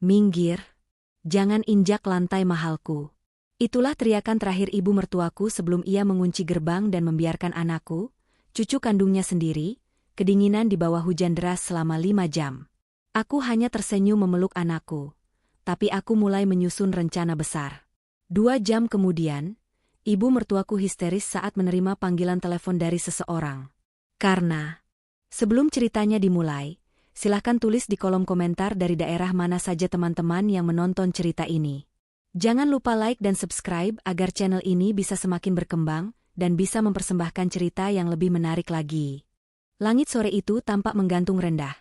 Minggir. Jangan injak lantai mahalku. Itulah teriakan terakhir ibu mertuaku sebelum ia mengunci gerbang dan membiarkan anakku, cucu kandungnya sendiri, kedinginan di bawah hujan deras selama 5 jam. Aku hanya tersenyum memeluk anakku. Tapi aku mulai menyusun rencana besar. 2 jam kemudian, ibu mertuaku histeris saat menerima panggilan telepon dari seseorang. Karena, sebelum ceritanya dimulai, silahkan tulis di kolom komentar dari daerah mana saja teman-teman yang menonton cerita ini. Jangan lupa like dan subscribe agar channel ini bisa semakin berkembang dan bisa mempersembahkan cerita yang lebih menarik lagi. Langit sore itu tampak menggantung rendah.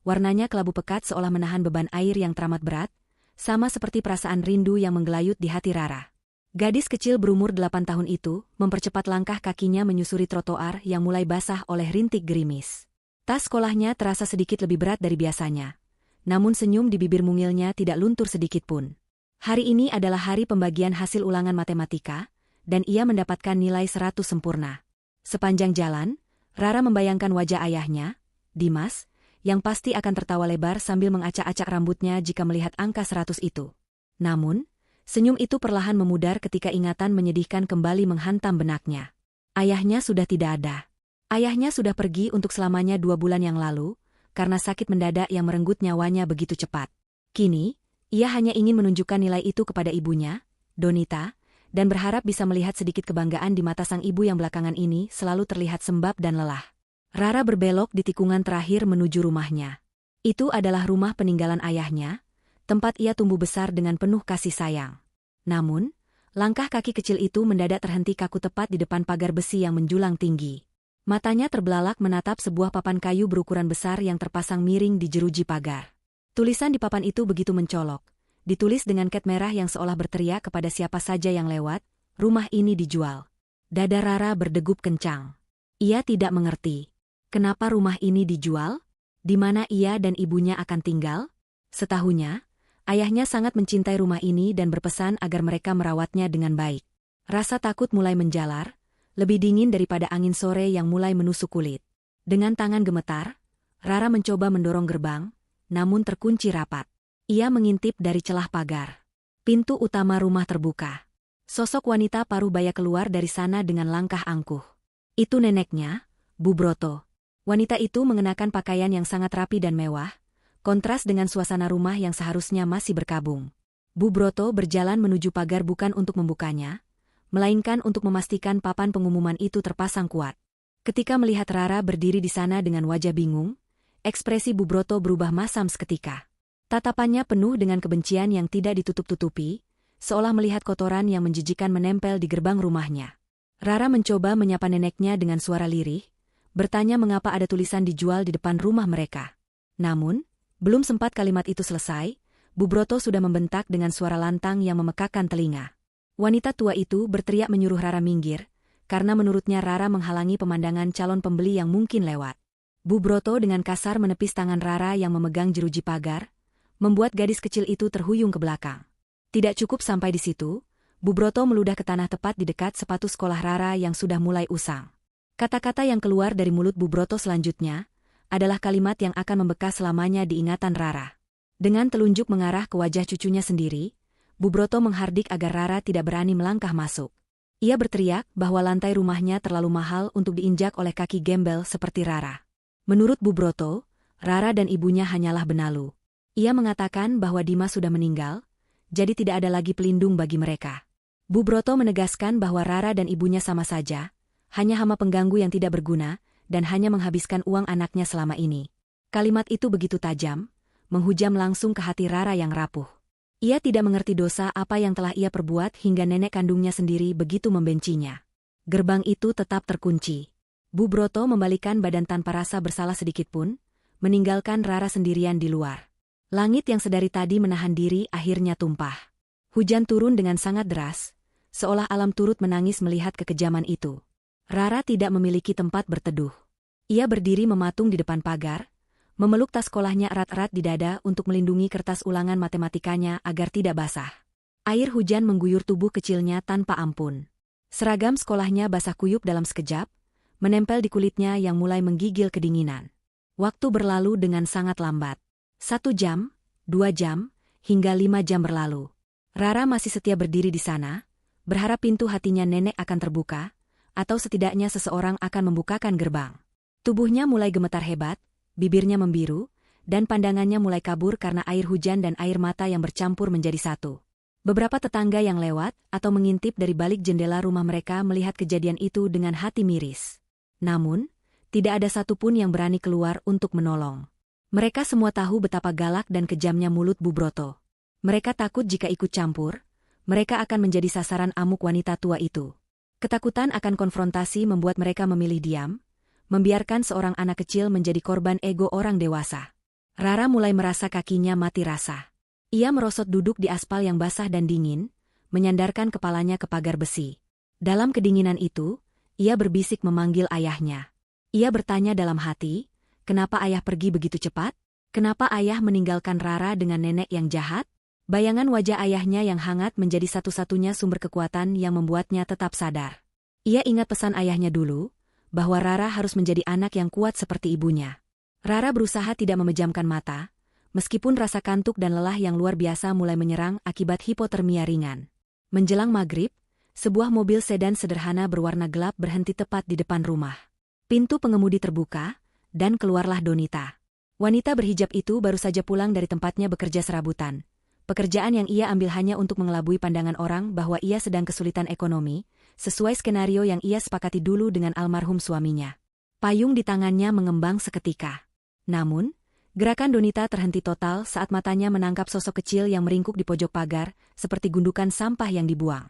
Warnanya kelabu pekat seolah menahan beban air yang teramat berat, sama seperti perasaan rindu yang menggelayut di hati Rara. Gadis kecil berumur 8 tahun itu mempercepat langkah kakinya menyusuri trotoar yang mulai basah oleh rintik gerimis. Tas sekolahnya terasa sedikit lebih berat dari biasanya. Namun senyum di bibir mungilnya tidak luntur sedikit pun. Hari ini adalah hari pembagian hasil ulangan matematika, dan ia mendapatkan nilai 100 sempurna. Sepanjang jalan, Rara membayangkan wajah ayahnya, Dimas, yang pasti akan tertawa lebar sambil mengacak-acak rambutnya jika melihat angka 100 itu. Namun, senyum itu perlahan memudar ketika ingatan menyedihkan kembali menghantam benaknya. Ayahnya sudah tidak ada. Ayahnya sudah pergi untuk selamanya 2 bulan yang lalu, karena sakit mendadak yang merenggut nyawanya begitu cepat. Kini, ia hanya ingin menunjukkan nilai itu kepada ibunya, Donita, dan berharap bisa melihat sedikit kebanggaan di mata sang ibu yang belakangan ini selalu terlihat sembab dan lelah. Rara berbelok di tikungan terakhir menuju rumahnya. Itu adalah rumah peninggalan ayahnya, tempat ia tumbuh besar dengan penuh kasih sayang. Namun, langkah kaki kecil itu mendadak terhenti kaku tepat di depan pagar besi yang menjulang tinggi. Matanya terbelalak menatap sebuah papan kayu berukuran besar yang terpasang miring di jeruji pagar. Tulisan di papan itu begitu mencolok. Ditulis dengan cat merah yang seolah berteriak kepada siapa saja yang lewat, rumah ini dijual. Dada Rara berdegup kencang. Ia tidak mengerti. Kenapa rumah ini dijual? Di mana ia dan ibunya akan tinggal? Setahunya, ayahnya sangat mencintai rumah ini dan berpesan agar mereka merawatnya dengan baik. Rasa takut mulai menjalar, lebih dingin daripada angin sore yang mulai menusuk kulit. Dengan tangan gemetar, Rara mencoba mendorong gerbang, namun terkunci rapat. Ia mengintip dari celah pagar. Pintu utama rumah terbuka. Sosok wanita paruh baya keluar dari sana dengan langkah angkuh. Itu neneknya, Bu Broto. Wanita itu mengenakan pakaian yang sangat rapi dan mewah, kontras dengan suasana rumah yang seharusnya masih berkabung. Bu Broto berjalan menuju pagar bukan untuk membukanya, melainkan untuk memastikan papan pengumuman itu terpasang kuat. Ketika melihat Rara berdiri di sana dengan wajah bingung, ekspresi Bu Broto berubah masam seketika. Tatapannya penuh dengan kebencian yang tidak ditutup-tutupi, seolah melihat kotoran yang menjijikan menempel di gerbang rumahnya. Rara mencoba menyapa neneknya dengan suara lirih, bertanya mengapa ada tulisan dijual di depan rumah mereka. Namun, belum sempat kalimat itu selesai, Bu Broto sudah membentak dengan suara lantang yang memekakkan telinga. Wanita tua itu berteriak menyuruh Rara minggir, karena menurutnya Rara menghalangi pemandangan calon pembeli yang mungkin lewat. Bu Broto dengan kasar menepis tangan Rara yang memegang jeruji pagar, membuat gadis kecil itu terhuyung ke belakang. Tidak cukup sampai di situ, Bu Broto meludah ke tanah tepat di dekat sepatu sekolah Rara yang sudah mulai usang. Kata-kata yang keluar dari mulut Bu Broto selanjutnya adalah kalimat yang akan membekas selamanya di ingatan Rara. Dengan telunjuk mengarah ke wajah cucunya sendiri, Bu Broto menghardik agar Rara tidak berani melangkah masuk. Ia berteriak bahwa lantai rumahnya terlalu mahal untuk diinjak oleh kaki gembel seperti Rara. Menurut Bu Broto, Rara dan ibunya hanyalah benalu. Ia mengatakan bahwa Dimas sudah meninggal, jadi tidak ada lagi pelindung bagi mereka. Bu Broto menegaskan bahwa Rara dan ibunya sama saja, hanya hama pengganggu yang tidak berguna, dan hanya menghabiskan uang anaknya selama ini. Kalimat itu begitu tajam, menghujam langsung ke hati Rara yang rapuh. Ia tidak mengerti dosa apa yang telah ia perbuat hingga nenek kandungnya sendiri begitu membencinya. Gerbang itu tetap terkunci. Bu Broto membalikkan badan tanpa rasa bersalah sedikitpun, meninggalkan Rara sendirian di luar. Langit yang sedari tadi menahan diri akhirnya tumpah. Hujan turun dengan sangat deras, seolah alam turut menangis melihat kekejaman itu. Rara tidak memiliki tempat berteduh. Ia berdiri mematung di depan pagar, memeluk tas sekolahnya erat-erat di dada untuk melindungi kertas ulangan matematikanya agar tidak basah. Air hujan mengguyur tubuh kecilnya tanpa ampun. Seragam sekolahnya basah kuyup dalam sekejap, menempel di kulitnya yang mulai menggigil kedinginan. Waktu berlalu dengan sangat lambat. 1 jam, 2 jam, hingga 5 jam berlalu. Rara masih setia berdiri di sana, berharap pintu hatinya nenek akan terbuka, atau setidaknya seseorang akan membukakan gerbang. Tubuhnya mulai gemetar hebat, bibirnya membiru, dan pandangannya mulai kabur karena air hujan dan air mata yang bercampur menjadi satu. Beberapa tetangga yang lewat atau mengintip dari balik jendela rumah mereka melihat kejadian itu dengan hati miris. Namun, tidak ada satupun yang berani keluar untuk menolong. Mereka semua tahu betapa galak dan kejamnya mulut Bu Broto. Mereka takut jika ikut campur, mereka akan menjadi sasaran amuk wanita tua itu. Ketakutan akan konfrontasi membuat mereka memilih diam, membiarkan seorang anak kecil menjadi korban ego orang dewasa. Rara mulai merasa kakinya mati rasa. Ia merosot duduk di aspal yang basah dan dingin, menyandarkan kepalanya ke pagar besi. Dalam kedinginan itu, ia berbisik memanggil ayahnya. Ia bertanya dalam hati, kenapa ayah pergi begitu cepat? Kenapa ayah meninggalkan Rara dengan nenek yang jahat? Bayangan wajah ayahnya yang hangat menjadi satu-satunya sumber kekuatan yang membuatnya tetap sadar. Ia ingat pesan ayahnya dulu, bahwa Rara harus menjadi anak yang kuat seperti ibunya. Rara berusaha tidak memejamkan mata, meskipun rasa kantuk dan lelah yang luar biasa mulai menyerang akibat hipotermia ringan. Menjelang maghrib, sebuah mobil sedan sederhana berwarna gelap berhenti tepat di depan rumah. Pintu pengemudi terbuka, dan keluarlah Donita. Wanita berhijab itu baru saja pulang dari tempatnya bekerja serabutan. Pekerjaan yang ia ambil hanya untuk mengelabui pandangan orang bahwa ia sedang kesulitan ekonomi, sesuai skenario yang ia sepakati dulu dengan almarhum suaminya. Payung di tangannya mengembang seketika. Namun, gerakan Donita terhenti total saat matanya menangkap sosok kecil yang meringkuk di pojok pagar, seperti gundukan sampah yang dibuang.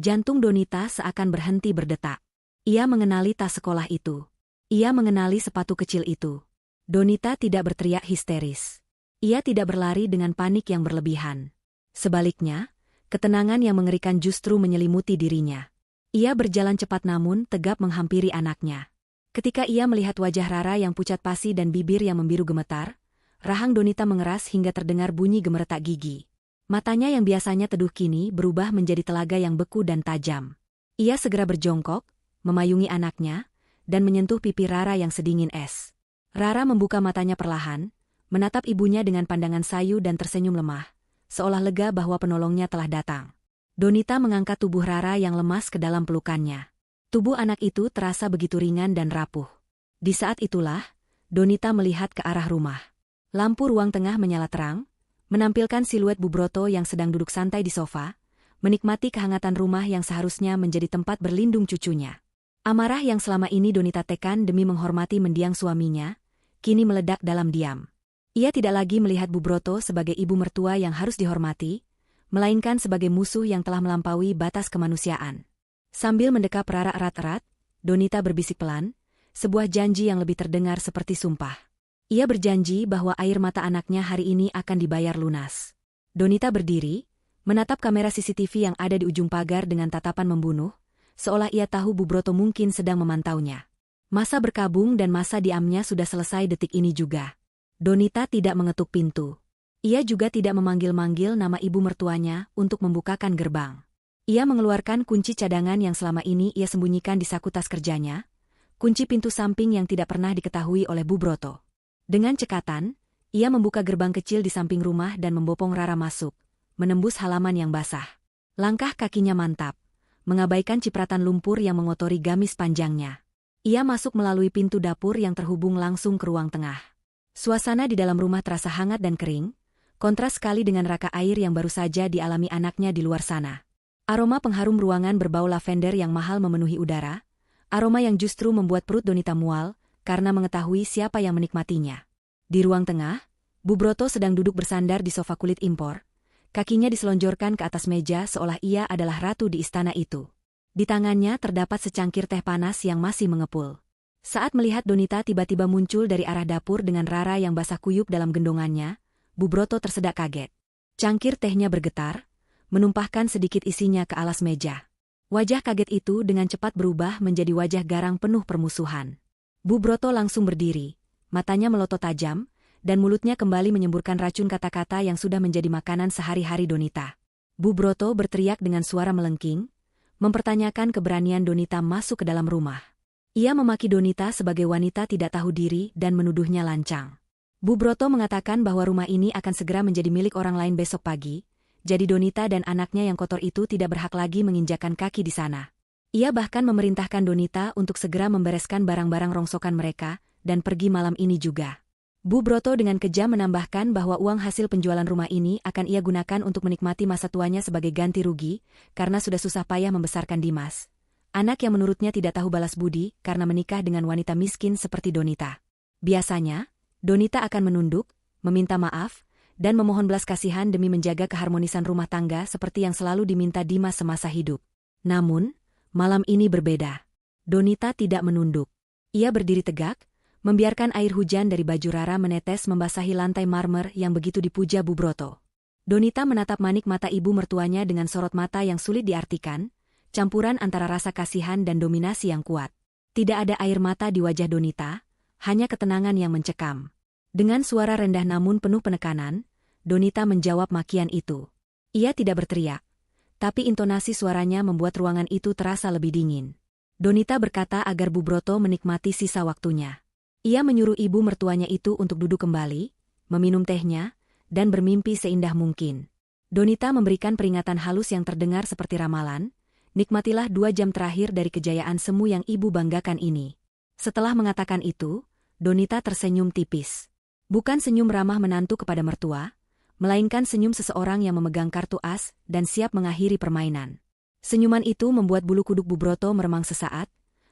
Jantung Donita seakan berhenti berdetak. Ia mengenali tas sekolah itu. Ia mengenali sepatu kecil itu. Donita tidak berteriak histeris. Ia tidak berlari dengan panik yang berlebihan. Sebaliknya, ketenangan yang mengerikan justru menyelimuti dirinya. Ia berjalan cepat namun tegap menghampiri anaknya. Ketika ia melihat wajah Rara yang pucat pasi dan bibir yang membiru gemetar, rahang Donita mengeras hingga terdengar bunyi gemeretak gigi. Matanya yang biasanya teduh kini berubah menjadi telaga yang beku dan tajam. Ia segera berjongkok, memayungi anaknya, dan menyentuh pipi Rara yang sedingin es. Rara membuka matanya perlahan, menatap ibunya dengan pandangan sayu dan tersenyum lemah, seolah lega bahwa penolongnya telah datang. Donita mengangkat tubuh Rara yang lemas ke dalam pelukannya. Tubuh anak itu terasa begitu ringan dan rapuh. Di saat itulah, Donita melihat ke arah rumah. Lampu ruang tengah menyala terang, menampilkan siluet Bu Broto yang sedang duduk santai di sofa, menikmati kehangatan rumah yang seharusnya menjadi tempat berlindung cucunya. Amarah yang selama ini Donita tekan demi menghormati mendiang suaminya, kini meledak dalam diam. Ia tidak lagi melihat Bu Broto sebagai ibu mertua yang harus dihormati, melainkan sebagai musuh yang telah melampaui batas kemanusiaan. Sambil mendekap Rara erat-erat, Donita berbisik pelan, sebuah janji yang lebih terdengar seperti sumpah. Ia berjanji bahwa air mata anaknya hari ini akan dibayar lunas. Donita berdiri, menatap kamera CCTV yang ada di ujung pagar dengan tatapan membunuh, seolah ia tahu Bu Broto mungkin sedang memantaunya. Masa berkabung dan masa diamnya sudah selesai detik ini juga. Donita tidak mengetuk pintu. Ia juga tidak memanggil-manggil nama ibu mertuanya untuk membukakan gerbang. Ia mengeluarkan kunci cadangan yang selama ini ia sembunyikan di saku tas kerjanya, kunci pintu samping yang tidak pernah diketahui oleh Bu Broto. Dengan cekatan, ia membuka gerbang kecil di samping rumah dan membopong Rara masuk, menembus halaman yang basah. Langkah kakinya mantap, mengabaikan cipratan lumpur yang mengotori gamis panjangnya. Ia masuk melalui pintu dapur yang terhubung langsung ke ruang tengah. Suasana di dalam rumah terasa hangat dan kering, kontras sekali dengan raka air yang baru saja dialami anaknya di luar sana. Aroma pengharum ruangan berbau lavender yang mahal memenuhi udara, aroma yang justru membuat perut Donita mual karena mengetahui siapa yang menikmatinya. Di ruang tengah, Bu Broto sedang duduk bersandar di sofa kulit impor, kakinya diselonjorkan ke atas meja seolah ia adalah ratu di istana itu. Di tangannya terdapat secangkir teh panas yang masih mengepul. Saat melihat Donita tiba-tiba muncul dari arah dapur dengan Rara yang basah kuyup dalam gendongannya, Bu Broto tersedak kaget. Cangkir tehnya bergetar, menumpahkan sedikit isinya ke alas meja. Wajah kaget itu dengan cepat berubah menjadi wajah garang penuh permusuhan. Bu Broto langsung berdiri, matanya melotot tajam, dan mulutnya kembali menyemburkan racun kata-kata yang sudah menjadi makanan sehari-hari Donita. Bu Broto berteriak dengan suara melengking, mempertanyakan keberanian Donita masuk ke dalam rumah. Ia memaki Donita sebagai wanita tidak tahu diri dan menuduhnya lancang. Bu Broto mengatakan bahwa rumah ini akan segera menjadi milik orang lain besok pagi, jadi Donita dan anaknya yang kotor itu tidak berhak lagi menginjakan kaki di sana. Ia bahkan memerintahkan Donita untuk segera membereskan barang-barang rongsokan mereka, dan pergi malam ini juga. Bu Broto dengan kejam menambahkan bahwa uang hasil penjualan rumah ini akan ia gunakan untuk menikmati masa tuanya sebagai ganti rugi, karena sudah susah payah membesarkan Dimas. Anak yang menurutnya tidak tahu balas budi karena menikah dengan wanita miskin seperti Donita. Biasanya, Donita akan menunduk, meminta maaf, dan memohon belas kasihan demi menjaga keharmonisan rumah tangga seperti yang selalu diminta Dimas semasa hidup. Namun, malam ini berbeda. Donita tidak menunduk. Ia berdiri tegak, membiarkan air hujan dari baju Rara menetes membasahi lantai marmer yang begitu dipuja Bu Broto. Donita menatap manik mata ibu mertuanya dengan sorot mata yang sulit diartikan, campuran antara rasa kasihan dan dominasi yang kuat. Tidak ada air mata di wajah Donita, hanya ketenangan yang mencekam. Dengan suara rendah namun penuh penekanan, Donita menjawab makian itu. Ia tidak berteriak, tapi intonasi suaranya membuat ruangan itu terasa lebih dingin. Donita berkata agar Bu Broto menikmati sisa waktunya. Ia menyuruh ibu mertuanya itu untuk duduk kembali, meminum tehnya, dan bermimpi seindah mungkin. Donita memberikan peringatan halus yang terdengar seperti ramalan, nikmatilah 2 jam terakhir dari kejayaan semu yang ibu banggakan ini. Setelah mengatakan itu, Donita tersenyum tipis. Bukan senyum ramah menantu kepada mertua, melainkan senyum seseorang yang memegang kartu as dan siap mengakhiri permainan. Senyuman itu membuat bulu kuduk Bu Broto meremang sesaat,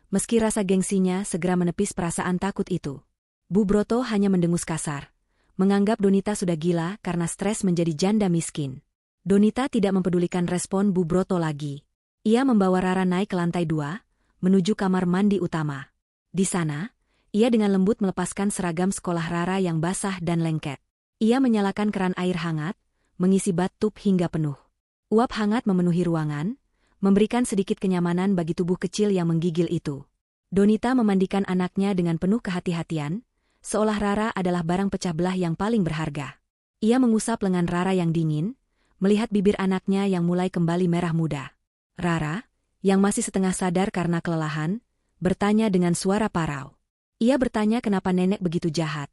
meski rasa gengsinya segera menepis perasaan takut itu. Bu Broto hanya mendengus kasar, menganggap Donita sudah gila karena stres menjadi janda miskin. Donita tidak mempedulikan respon Bu Broto lagi. Ia membawa Rara naik ke lantai 2, menuju kamar mandi utama. Di sana, ia dengan lembut melepaskan seragam sekolah Rara yang basah dan lengket. Ia menyalakan keran air hangat, mengisi bathtub hingga penuh. Uap hangat memenuhi ruangan, memberikan sedikit kenyamanan bagi tubuh kecil yang menggigil itu. Donita memandikan anaknya dengan penuh kehati-hatian, seolah Rara adalah barang pecah belah yang paling berharga. Ia mengusap lengan Rara yang dingin, melihat bibir anaknya yang mulai kembali merah muda. Rara, yang masih setengah sadar karena kelelahan, bertanya dengan suara parau. Ia bertanya kenapa nenek begitu jahat,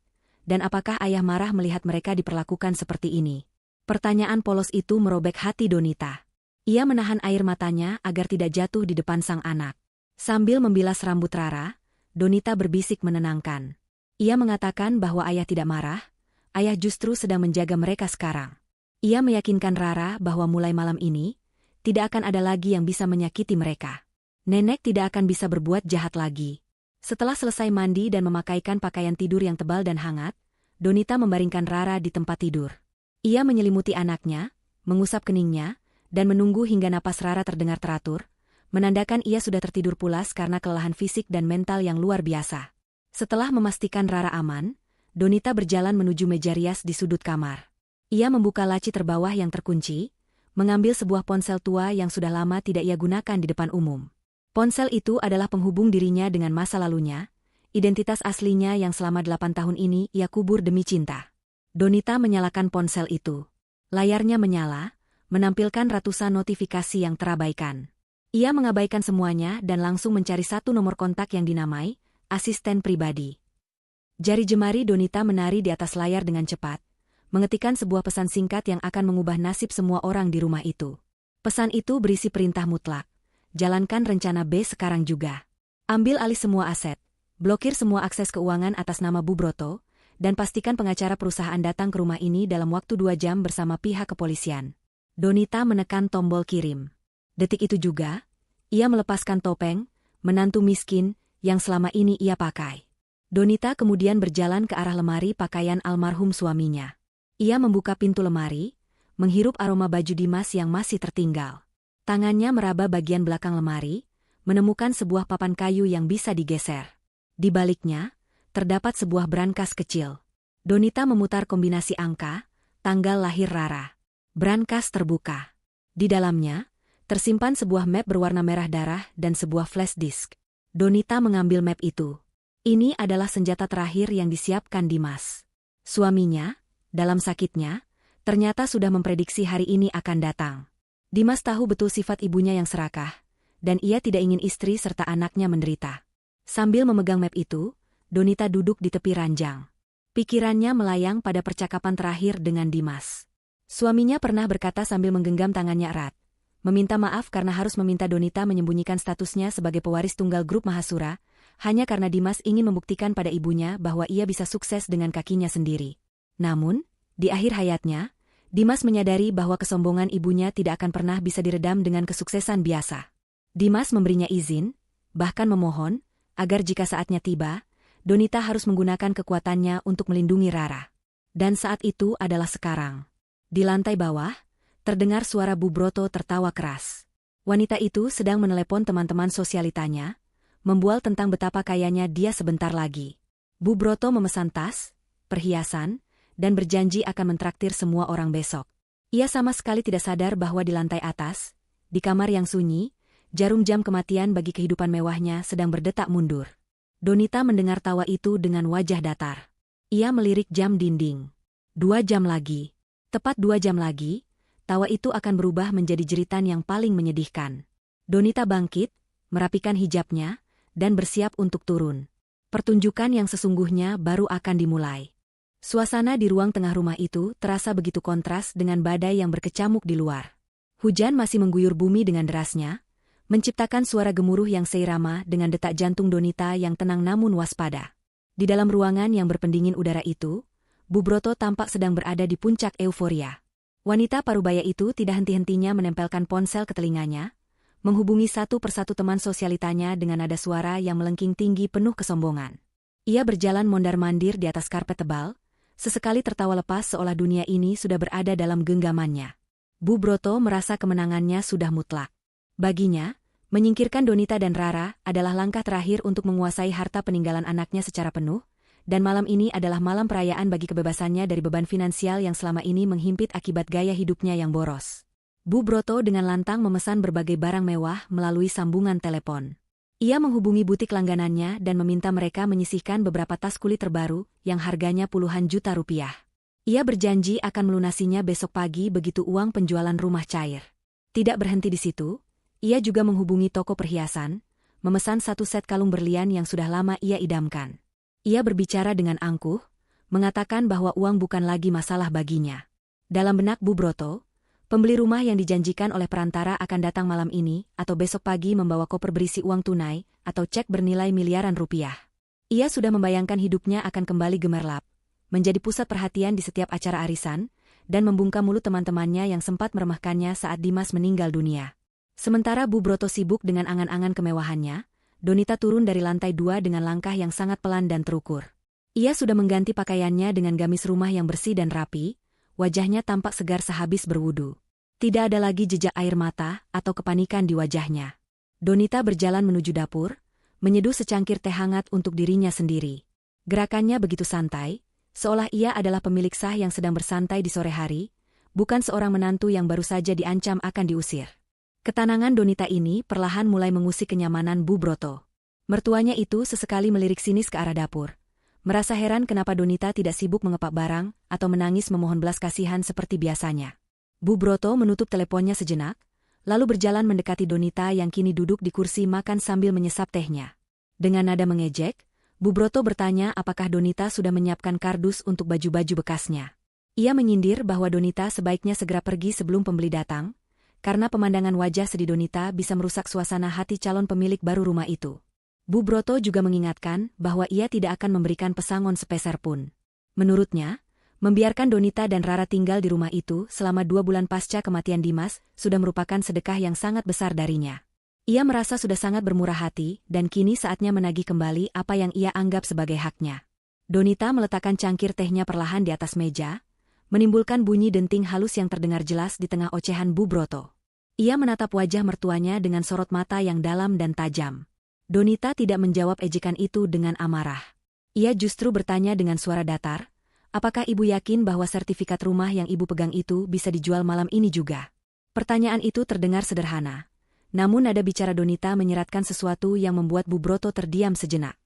dan apakah ayah marah melihat mereka diperlakukan seperti ini. Pertanyaan polos itu merobek hati Donita. Ia menahan air matanya agar tidak jatuh di depan sang anak. Sambil membilas rambut Rara, Donita berbisik menenangkan. Ia mengatakan bahwa ayah tidak marah, ayah justru sedang menjaga mereka sekarang. Ia meyakinkan Rara bahwa mulai malam ini, tidak akan ada lagi yang bisa menyakiti mereka. Nenek tidak akan bisa berbuat jahat lagi. Setelah selesai mandi dan memakaikan pakaian tidur yang tebal dan hangat, Donita membaringkan Rara di tempat tidur. Ia menyelimuti anaknya, mengusap keningnya, dan menunggu hingga napas Rara terdengar teratur, menandakan ia sudah tertidur pulas karena kelelahan fisik dan mental yang luar biasa. Setelah memastikan Rara aman, Donita berjalan menuju meja rias di sudut kamar. Ia membuka laci terbawah yang terkunci, mengambil sebuah ponsel tua yang sudah lama tidak ia gunakan di depan umum. Ponsel itu adalah penghubung dirinya dengan masa lalunya, identitas aslinya yang selama 8 tahun ini ia kubur demi cinta. Donita menyalakan ponsel itu. Layarnya menyala, menampilkan ratusan notifikasi yang terabaikan. Ia mengabaikan semuanya dan langsung mencari satu nomor kontak yang dinamai, asisten pribadi. Jari jemari Donita menari di atas layar dengan cepat, mengetikkan sebuah pesan singkat yang akan mengubah nasib semua orang di rumah itu. Pesan itu berisi perintah mutlak. Jalankan rencana B sekarang juga. Ambil alih semua aset, blokir semua akses keuangan atas nama Bu Broto, dan pastikan pengacara perusahaan datang ke rumah ini dalam waktu 2 jam bersama pihak kepolisian. Donita menekan tombol kirim. Detik itu juga, ia melepaskan topeng, menantu miskin, yang selama ini ia pakai. Donita kemudian berjalan ke arah lemari pakaian almarhum suaminya. Ia membuka pintu lemari, menghirup aroma baju Dimas yang masih tertinggal. Tangannya meraba bagian belakang lemari, menemukan sebuah papan kayu yang bisa digeser. Di baliknya, terdapat sebuah brankas kecil. Donita memutar kombinasi angka, tanggal lahir Rara. Brankas terbuka. Di dalamnya, tersimpan sebuah map berwarna merah darah dan sebuah flash disk. Donita mengambil map itu. Ini adalah senjata terakhir yang disiapkan Dimas. Suaminya, dalam sakitnya, ternyata sudah memprediksi hari ini akan datang. Dimas tahu betul sifat ibunya yang serakah, dan ia tidak ingin istri serta anaknya menderita. Sambil memegang map itu, Donita duduk di tepi ranjang. Pikirannya melayang pada percakapan terakhir dengan Dimas. Suaminya pernah berkata sambil menggenggam tangannya erat, meminta maaf karena harus meminta Donita menyembunyikan statusnya sebagai pewaris tunggal grup Mahasura, hanya karena Dimas ingin membuktikan pada ibunya bahwa ia bisa sukses dengan kakinya sendiri. Namun, di akhir hayatnya, Dimas menyadari bahwa kesombongan ibunya tidak akan pernah bisa diredam dengan kesuksesan biasa. Dimas memberinya izin, bahkan memohon, agar jika saatnya tiba, Donita harus menggunakan kekuatannya untuk melindungi Rara. Dan saat itu adalah sekarang. Di lantai bawah, terdengar suara Bu Broto tertawa keras. Wanita itu sedang menelepon teman-teman sosialitanya, membual tentang betapa kayanya dia sebentar lagi. Bu Broto memesan tas, perhiasan, dan berjanji akan mentraktir semua orang besok. Ia sama sekali tidak sadar bahwa di lantai atas, di kamar yang sunyi, jarum jam kematian bagi kehidupan mewahnya sedang berdetak mundur. Donita mendengar tawa itu dengan wajah datar. Ia melirik jam dinding. 2 jam lagi. Tepat 2 jam lagi, tawa itu akan berubah menjadi jeritan yang paling menyedihkan. Donita bangkit, merapikan hijabnya, dan bersiap untuk turun. Pertunjukan yang sesungguhnya baru akan dimulai. Suasana di ruang tengah rumah itu terasa begitu kontras dengan badai yang berkecamuk di luar. Hujan masih mengguyur bumi dengan derasnya, menciptakan suara gemuruh yang seirama dengan detak jantung Donita yang tenang namun waspada. Di dalam ruangan yang berpendingin udara itu, Bu Broto tampak sedang berada di puncak euforia. Wanita parubaya itu tidak henti-hentinya menempelkan ponsel ke telinganya, menghubungi satu persatu teman sosialitanya dengan nada suara yang melengking tinggi penuh kesombongan. Ia berjalan mondar-mandir di atas karpet tebal, sesekali tertawa lepas seolah dunia ini sudah berada dalam genggamannya. Bu Broto merasa kemenangannya sudah mutlak. Baginya, menyingkirkan Donita dan Rara adalah langkah terakhir untuk menguasai harta peninggalan anaknya secara penuh, dan malam ini adalah malam perayaan bagi kebebasannya dari beban finansial yang selama ini menghimpit akibat gaya hidupnya yang boros. Bu Broto dengan lantang memesan berbagai barang mewah melalui sambungan telepon. Ia menghubungi butik langganannya dan meminta mereka menyisihkan beberapa tas kulit terbaru yang harganya puluhan juta rupiah. Ia berjanji akan melunasinya besok pagi begitu uang penjualan rumah cair. Tidak berhenti di situ, ia juga menghubungi toko perhiasan, memesan 1 set kalung berlian yang sudah lama ia idamkan. Ia berbicara dengan angkuh, mengatakan bahwa uang bukan lagi masalah baginya. Dalam benak Bu Broto, pembeli rumah yang dijanjikan oleh perantara akan datang malam ini atau besok pagi membawa koper berisi uang tunai atau cek bernilai miliaran rupiah. Ia sudah membayangkan hidupnya akan kembali gemerlap, menjadi pusat perhatian di setiap acara arisan, dan membungkam mulut teman-temannya yang sempat meremehkannya saat Dimas meninggal dunia. Sementara Bu Broto sibuk dengan angan-angan kemewahannya, Donita turun dari lantai 2 dengan langkah yang sangat pelan dan terukur. Ia sudah mengganti pakaiannya dengan gamis rumah yang bersih dan rapi, wajahnya tampak segar sehabis berwudu. Tidak ada lagi jejak air mata atau kepanikan di wajahnya. Donita berjalan menuju dapur, menyeduh secangkir teh hangat untuk dirinya sendiri. Gerakannya begitu santai, seolah ia adalah pemilik sah yang sedang bersantai di sore hari, bukan seorang menantu yang baru saja diancam akan diusir. Ketenangan Donita ini perlahan mulai mengusik kenyamanan Bu Broto. Mertuanya itu sesekali melirik sinis ke arah dapur. Merasa heran kenapa Donita tidak sibuk mengepak barang atau menangis memohon belas kasihan seperti biasanya. Bu Broto menutup teleponnya sejenak, lalu berjalan mendekati Donita yang kini duduk di kursi makan sambil menyesap tehnya. Dengan nada mengejek, Bu Broto bertanya apakah Donita sudah menyiapkan kardus untuk baju-baju bekasnya. Ia menyindir bahwa Donita sebaiknya segera pergi sebelum pembeli datang, karena pemandangan wajah sedih Donita bisa merusak suasana hati calon pemilik baru rumah itu. Bu Broto juga mengingatkan bahwa ia tidak akan memberikan pesangon sepeser pun. Menurutnya, membiarkan Donita dan Rara tinggal di rumah itu selama 2 bulan pasca kematian Dimas sudah merupakan sedekah yang sangat besar darinya. Ia merasa sudah sangat bermurah hati dan kini saatnya menagih kembali apa yang ia anggap sebagai haknya. Donita meletakkan cangkir tehnya perlahan di atas meja, menimbulkan bunyi denting halus yang terdengar jelas di tengah ocehan Bu Broto. Ia menatap wajah mertuanya dengan sorot mata yang dalam dan tajam. Donita tidak menjawab ejekan itu dengan amarah. Ia justru bertanya dengan suara datar, apakah ibu yakin bahwa sertifikat rumah yang ibu pegang itu bisa dijual malam ini juga? Pertanyaan itu terdengar sederhana. Namun nada bicara Donita menyeratkan sesuatu yang membuat Bu Broto terdiam sejenak.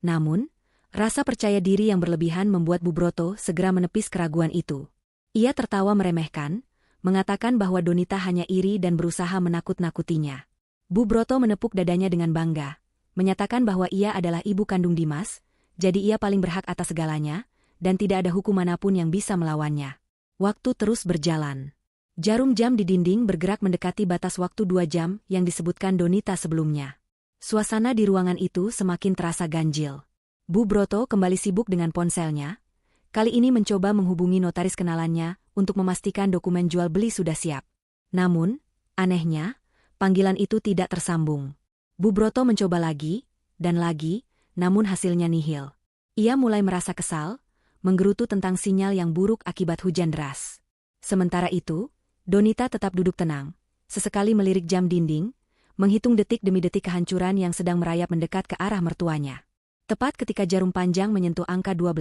Namun, rasa percaya diri yang berlebihan membuat Bu Broto segera menepis keraguan itu. Ia tertawa meremehkan, mengatakan bahwa Donita hanya iri dan berusaha menakut-nakutinya. Bu Broto menepuk dadanya dengan bangga, menyatakan bahwa ia adalah ibu kandung Dimas, jadi ia paling berhak atas segalanya, dan tidak ada hukum manapun yang bisa melawannya. Waktu terus berjalan. Jarum jam di dinding bergerak mendekati batas waktu 2 jam yang disebutkan Donita sebelumnya. Suasana di ruangan itu semakin terasa ganjil. Bu Broto kembali sibuk dengan ponselnya, kali ini mencoba menghubungi notaris kenalannya untuk memastikan dokumen jual beli sudah siap. Namun, anehnya, panggilan itu tidak tersambung. Bu Broto mencoba lagi, dan lagi, namun hasilnya nihil. Ia mulai merasa kesal, menggerutu tentang sinyal yang buruk akibat hujan deras. Sementara itu, Donita tetap duduk tenang, sesekali melirik jam dinding, menghitung detik demi detik kehancuran yang sedang merayap mendekat ke arah mertuanya. Tepat ketika jarum panjang menyentuh angka 12,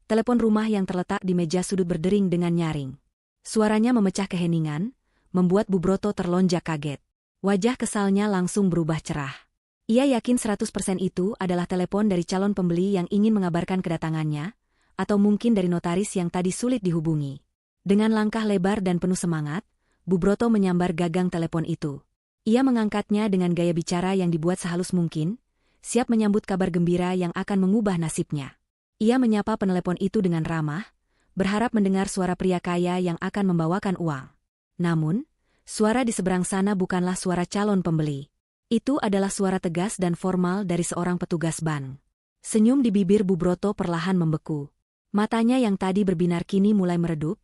telepon rumah yang terletak di meja sudut berdering dengan nyaring. Suaranya memecah keheningan, membuat Bu Broto terlonjak kaget. Wajah kesalnya langsung berubah cerah. Ia yakin 100% itu adalah telepon dari calon pembeli yang ingin mengabarkan kedatangannya, atau mungkin dari notaris yang tadi sulit dihubungi. Dengan langkah lebar dan penuh semangat, Bu Broto menyambar gagang telepon itu. Ia mengangkatnya dengan gaya bicara yang dibuat sehalus mungkin, siap menyambut kabar gembira yang akan mengubah nasibnya. Ia menyapa penelepon itu dengan ramah, berharap mendengar suara pria kaya yang akan membawakan uang. Namun, suara di seberang sana bukanlah suara calon pembeli. Itu adalah suara tegas dan formal dari seorang petugas bank. Senyum di bibir Bu Broto perlahan membeku. Matanya yang tadi berbinar kini mulai meredup,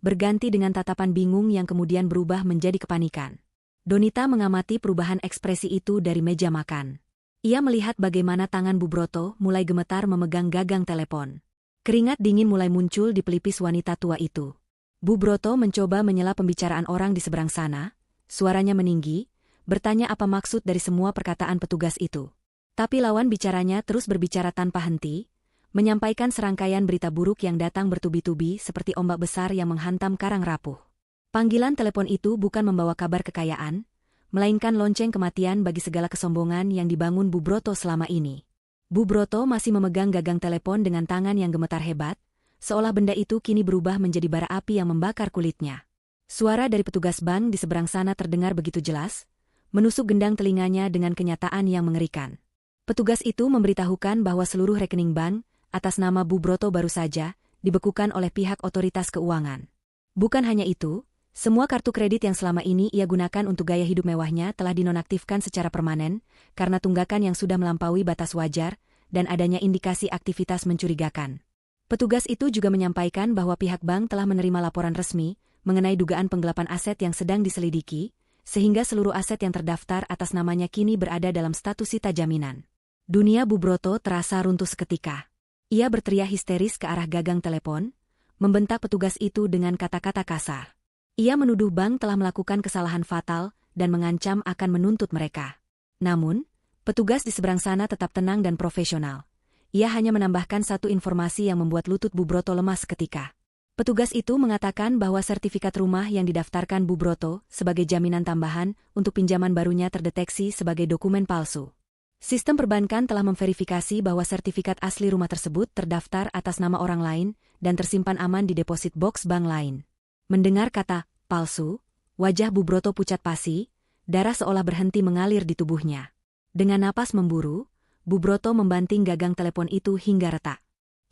berganti dengan tatapan bingung yang kemudian berubah menjadi kepanikan. Donita mengamati perubahan ekspresi itu dari meja makan. Ia melihat bagaimana tangan Bu Broto mulai gemetar memegang gagang telepon. Keringat dingin mulai muncul di pelipis wanita tua itu. Bu Broto mencoba menyela pembicaraan orang di seberang sana, suaranya meninggi, bertanya apa maksud dari semua perkataan petugas itu. Tapi lawan bicaranya terus berbicara tanpa henti, menyampaikan serangkaian berita buruk yang datang bertubi-tubi seperti ombak besar yang menghantam karang rapuh. Panggilan telepon itu bukan membawa kabar kekayaan, melainkan lonceng kematian bagi segala kesombongan yang dibangun Bu Broto selama ini. Bu Broto masih memegang gagang telepon dengan tangan yang gemetar hebat, seolah benda itu kini berubah menjadi bara api yang membakar kulitnya. Suara dari petugas bank di seberang sana terdengar begitu jelas, menusuk gendang telinganya dengan kenyataan yang mengerikan. Petugas itu memberitahukan bahwa seluruh rekening bank atas nama Bu Broto baru saja dibekukan oleh pihak otoritas keuangan. Bukan hanya itu, semua kartu kredit yang selama ini ia gunakan untuk gaya hidup mewahnya telah dinonaktifkan secara permanen karena tunggakan yang sudah melampaui batas wajar dan adanya indikasi aktivitas mencurigakan. Petugas itu juga menyampaikan bahwa pihak bank telah menerima laporan resmi mengenai dugaan penggelapan aset yang sedang diselidiki, sehingga seluruh aset yang terdaftar atas namanya kini berada dalam status sita jaminan. Dunia Bu Broto terasa runtuh seketika. Ia berteriak histeris ke arah gagang telepon, membentak petugas itu dengan kata-kata kasar. Ia menuduh bank telah melakukan kesalahan fatal dan mengancam akan menuntut mereka. Namun, petugas di seberang sana tetap tenang dan profesional. Ia hanya menambahkan satu informasi yang membuat lutut Bu Broto lemas seketika. Petugas itu mengatakan bahwa sertifikat rumah yang didaftarkan Bu Broto sebagai jaminan tambahan untuk pinjaman barunya terdeteksi sebagai dokumen palsu. Sistem perbankan telah memverifikasi bahwa sertifikat asli rumah tersebut terdaftar atas nama orang lain dan tersimpan aman di deposit box bank lain. Mendengar kata palsu, wajah Bu Broto pucat pasi, darah seolah berhenti mengalir di tubuhnya. Dengan napas memburu, Bu Broto membanting gagang telepon itu hingga retak.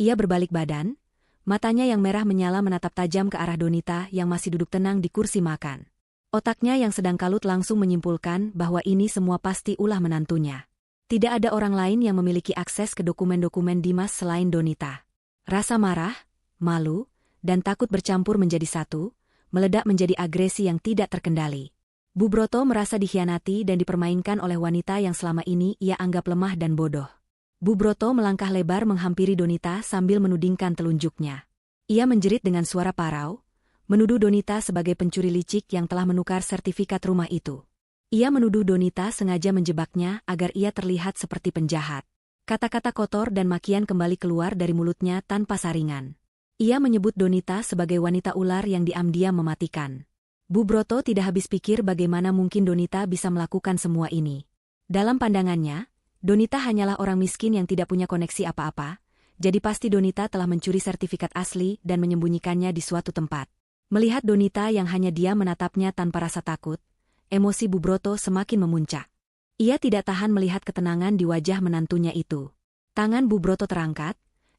Ia berbalik badan, matanya yang merah menyala menatap tajam ke arah Donita yang masih duduk tenang di kursi makan. Otaknya yang sedang kalut langsung menyimpulkan bahwa ini semua pasti ulah menantunya. Tidak ada orang lain yang memiliki akses ke dokumen-dokumen Dimas selain Donita. Rasa marah, malu, dan takut bercampur menjadi satu, meledak menjadi agresi yang tidak terkendali. Bu Broto merasa dikhianati dan dipermainkan oleh wanita yang selama ini ia anggap lemah dan bodoh. Bu Broto melangkah lebar menghampiri Donita sambil menudingkan telunjuknya. Ia menjerit dengan suara parau, menuduh Donita sebagai pencuri licik yang telah menukar sertifikat rumah itu. Ia menuduh Donita sengaja menjebaknya agar ia terlihat seperti penjahat. Kata-kata kotor dan makian kembali keluar dari mulutnya tanpa saringan. Ia menyebut Donita sebagai wanita ular yang diam-diam mematikan. Bu Broto tidak habis pikir bagaimana mungkin Donita bisa melakukan semua ini. Dalam pandangannya, Donita hanyalah orang miskin yang tidak punya koneksi apa-apa, jadi pasti Donita telah mencuri sertifikat asli dan menyembunyikannya di suatu tempat. Melihat Donita yang hanya diam menatapnya tanpa rasa takut, emosi Bu Broto semakin memuncak. Ia tidak tahan melihat ketenangan di wajah menantunya itu. Tangan Bu Broto terangkat,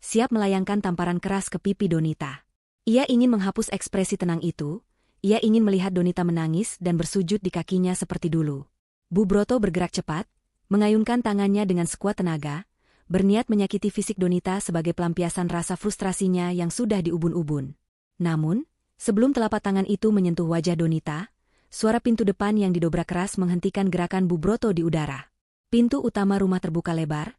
siap melayangkan tamparan keras ke pipi Donita. Ia ingin menghapus ekspresi tenang itu, ia ingin melihat Donita menangis dan bersujud di kakinya seperti dulu. Bu Broto bergerak cepat, mengayunkan tangannya dengan sekuat tenaga, berniat menyakiti fisik Donita sebagai pelampiasan rasa frustrasinya yang sudah diubun-ubun. Namun, sebelum telapak tangan itu menyentuh wajah Donita, suara pintu depan yang didobrak keras menghentikan gerakan Bu Broto di udara. Pintu utama rumah terbuka lebar,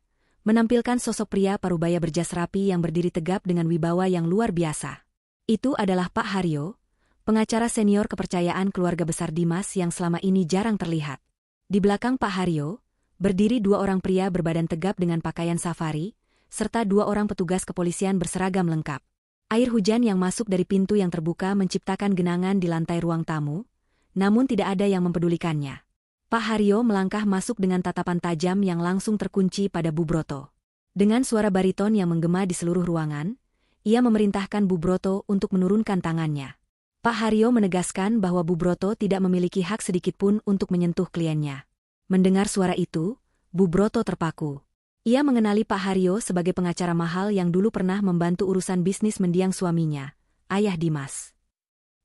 menampilkan sosok pria parubaya berjas rapi yang berdiri tegap dengan wibawa yang luar biasa. Itu adalah Pak Haryo, pengacara senior kepercayaan keluarga besar Dimas yang selama ini jarang terlihat. Di belakang Pak Haryo, berdiri dua orang pria berbadan tegap dengan pakaian safari, serta dua orang petugas kepolisian berseragam lengkap. Air hujan yang masuk dari pintu yang terbuka menciptakan genangan di lantai ruang tamu, namun tidak ada yang mempedulikannya. Pak Haryo melangkah masuk dengan tatapan tajam yang langsung terkunci pada Bu Broto. Dengan suara bariton yang menggema di seluruh ruangan, ia memerintahkan Bu Broto untuk menurunkan tangannya. Pak Haryo menegaskan bahwa Bu Broto tidak memiliki hak sedikitpun untuk menyentuh kliennya. Mendengar suara itu, Bu Broto terpaku. Ia mengenali Pak Haryo sebagai pengacara mahal yang dulu pernah membantu urusan bisnis mendiang suaminya, Ayah Dimas.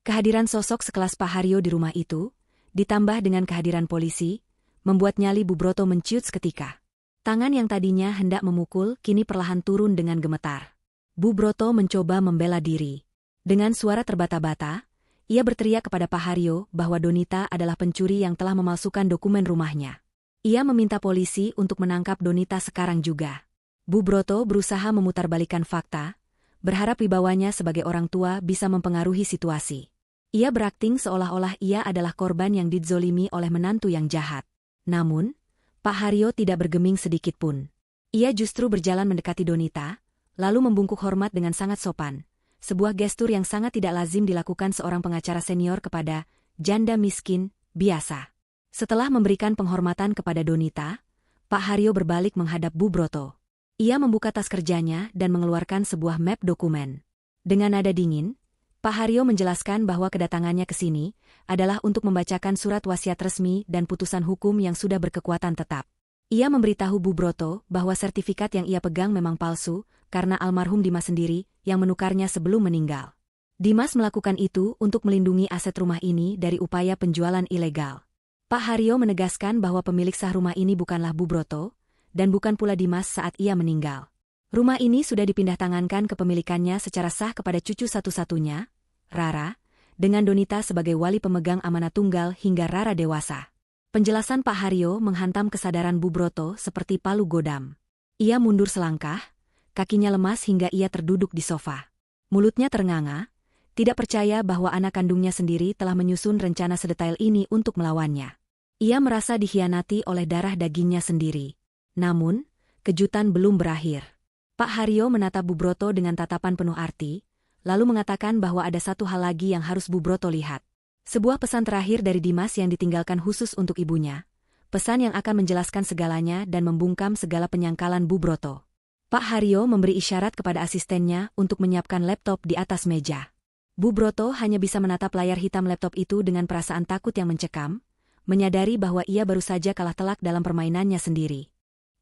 Kehadiran sosok sekelas Pak Haryo di rumah itu, ditambah dengan kehadiran polisi, membuat nyali Bu Broto menciut seketika. Tangan yang tadinya hendak memukul kini perlahan turun dengan gemetar. Bu Broto mencoba membela diri. Dengan suara terbata-bata, ia berteriak kepada Pak Haryo bahwa Donita adalah pencuri yang telah memalsukan dokumen rumahnya. Ia meminta polisi untuk menangkap Donita sekarang juga. Bu Broto berusaha memutarbalikkan fakta, berharap wibawanya sebagai orang tua bisa mempengaruhi situasi. Ia berakting seolah-olah ia adalah korban yang dizolimi oleh menantu yang jahat. Namun, Pak Haryo tidak bergeming sedikitpun. Ia justru berjalan mendekati Donita, lalu membungkuk hormat dengan sangat sopan. Sebuah gestur yang sangat tidak lazim dilakukan seorang pengacara senior kepada janda miskin biasa. Setelah memberikan penghormatan kepada Donita, Pak Haryo berbalik menghadap Bu Broto. Ia membuka tas kerjanya dan mengeluarkan sebuah map dokumen. Dengan nada dingin, Pak Haryo menjelaskan bahwa kedatangannya ke sini adalah untuk membacakan surat wasiat resmi dan putusan hukum yang sudah berkekuatan tetap. Ia memberitahu Bu Broto bahwa sertifikat yang ia pegang memang palsu, karena almarhum Dimas sendiri yang menukarnya sebelum meninggal. Dimas melakukan itu untuk melindungi aset rumah ini dari upaya penjualan ilegal. Pak Haryo menegaskan bahwa pemilik sah rumah ini bukanlah Bu Broto, dan bukan pula Dimas saat ia meninggal. Rumah ini sudah dipindah tangankan kepemilikannya secara sah kepada cucu satu-satunya, Rara, dengan Donita sebagai wali pemegang amanah tunggal hingga Rara dewasa. Penjelasan Pak Haryo menghantam kesadaran Bu Broto seperti palu godam. Ia mundur selangkah, kakinya lemas hingga ia terduduk di sofa. Mulutnya ternganga, tidak percaya bahwa anak kandungnya sendiri telah menyusun rencana sedetail ini untuk melawannya. Ia merasa dikhianati oleh darah dagingnya sendiri. Namun, kejutan belum berakhir. Pak Haryo menatap Bu Broto dengan tatapan penuh arti, lalu mengatakan bahwa ada satu hal lagi yang harus Bu Broto lihat. Sebuah pesan terakhir dari Dimas yang ditinggalkan khusus untuk ibunya. Pesan yang akan menjelaskan segalanya dan membungkam segala penyangkalan Bu Broto. Pak Haryo memberi isyarat kepada asistennya untuk menyiapkan laptop di atas meja. Bu Broto hanya bisa menatap layar hitam laptop itu dengan perasaan takut yang mencekam, menyadari bahwa ia baru saja kalah telak dalam permainannya sendiri.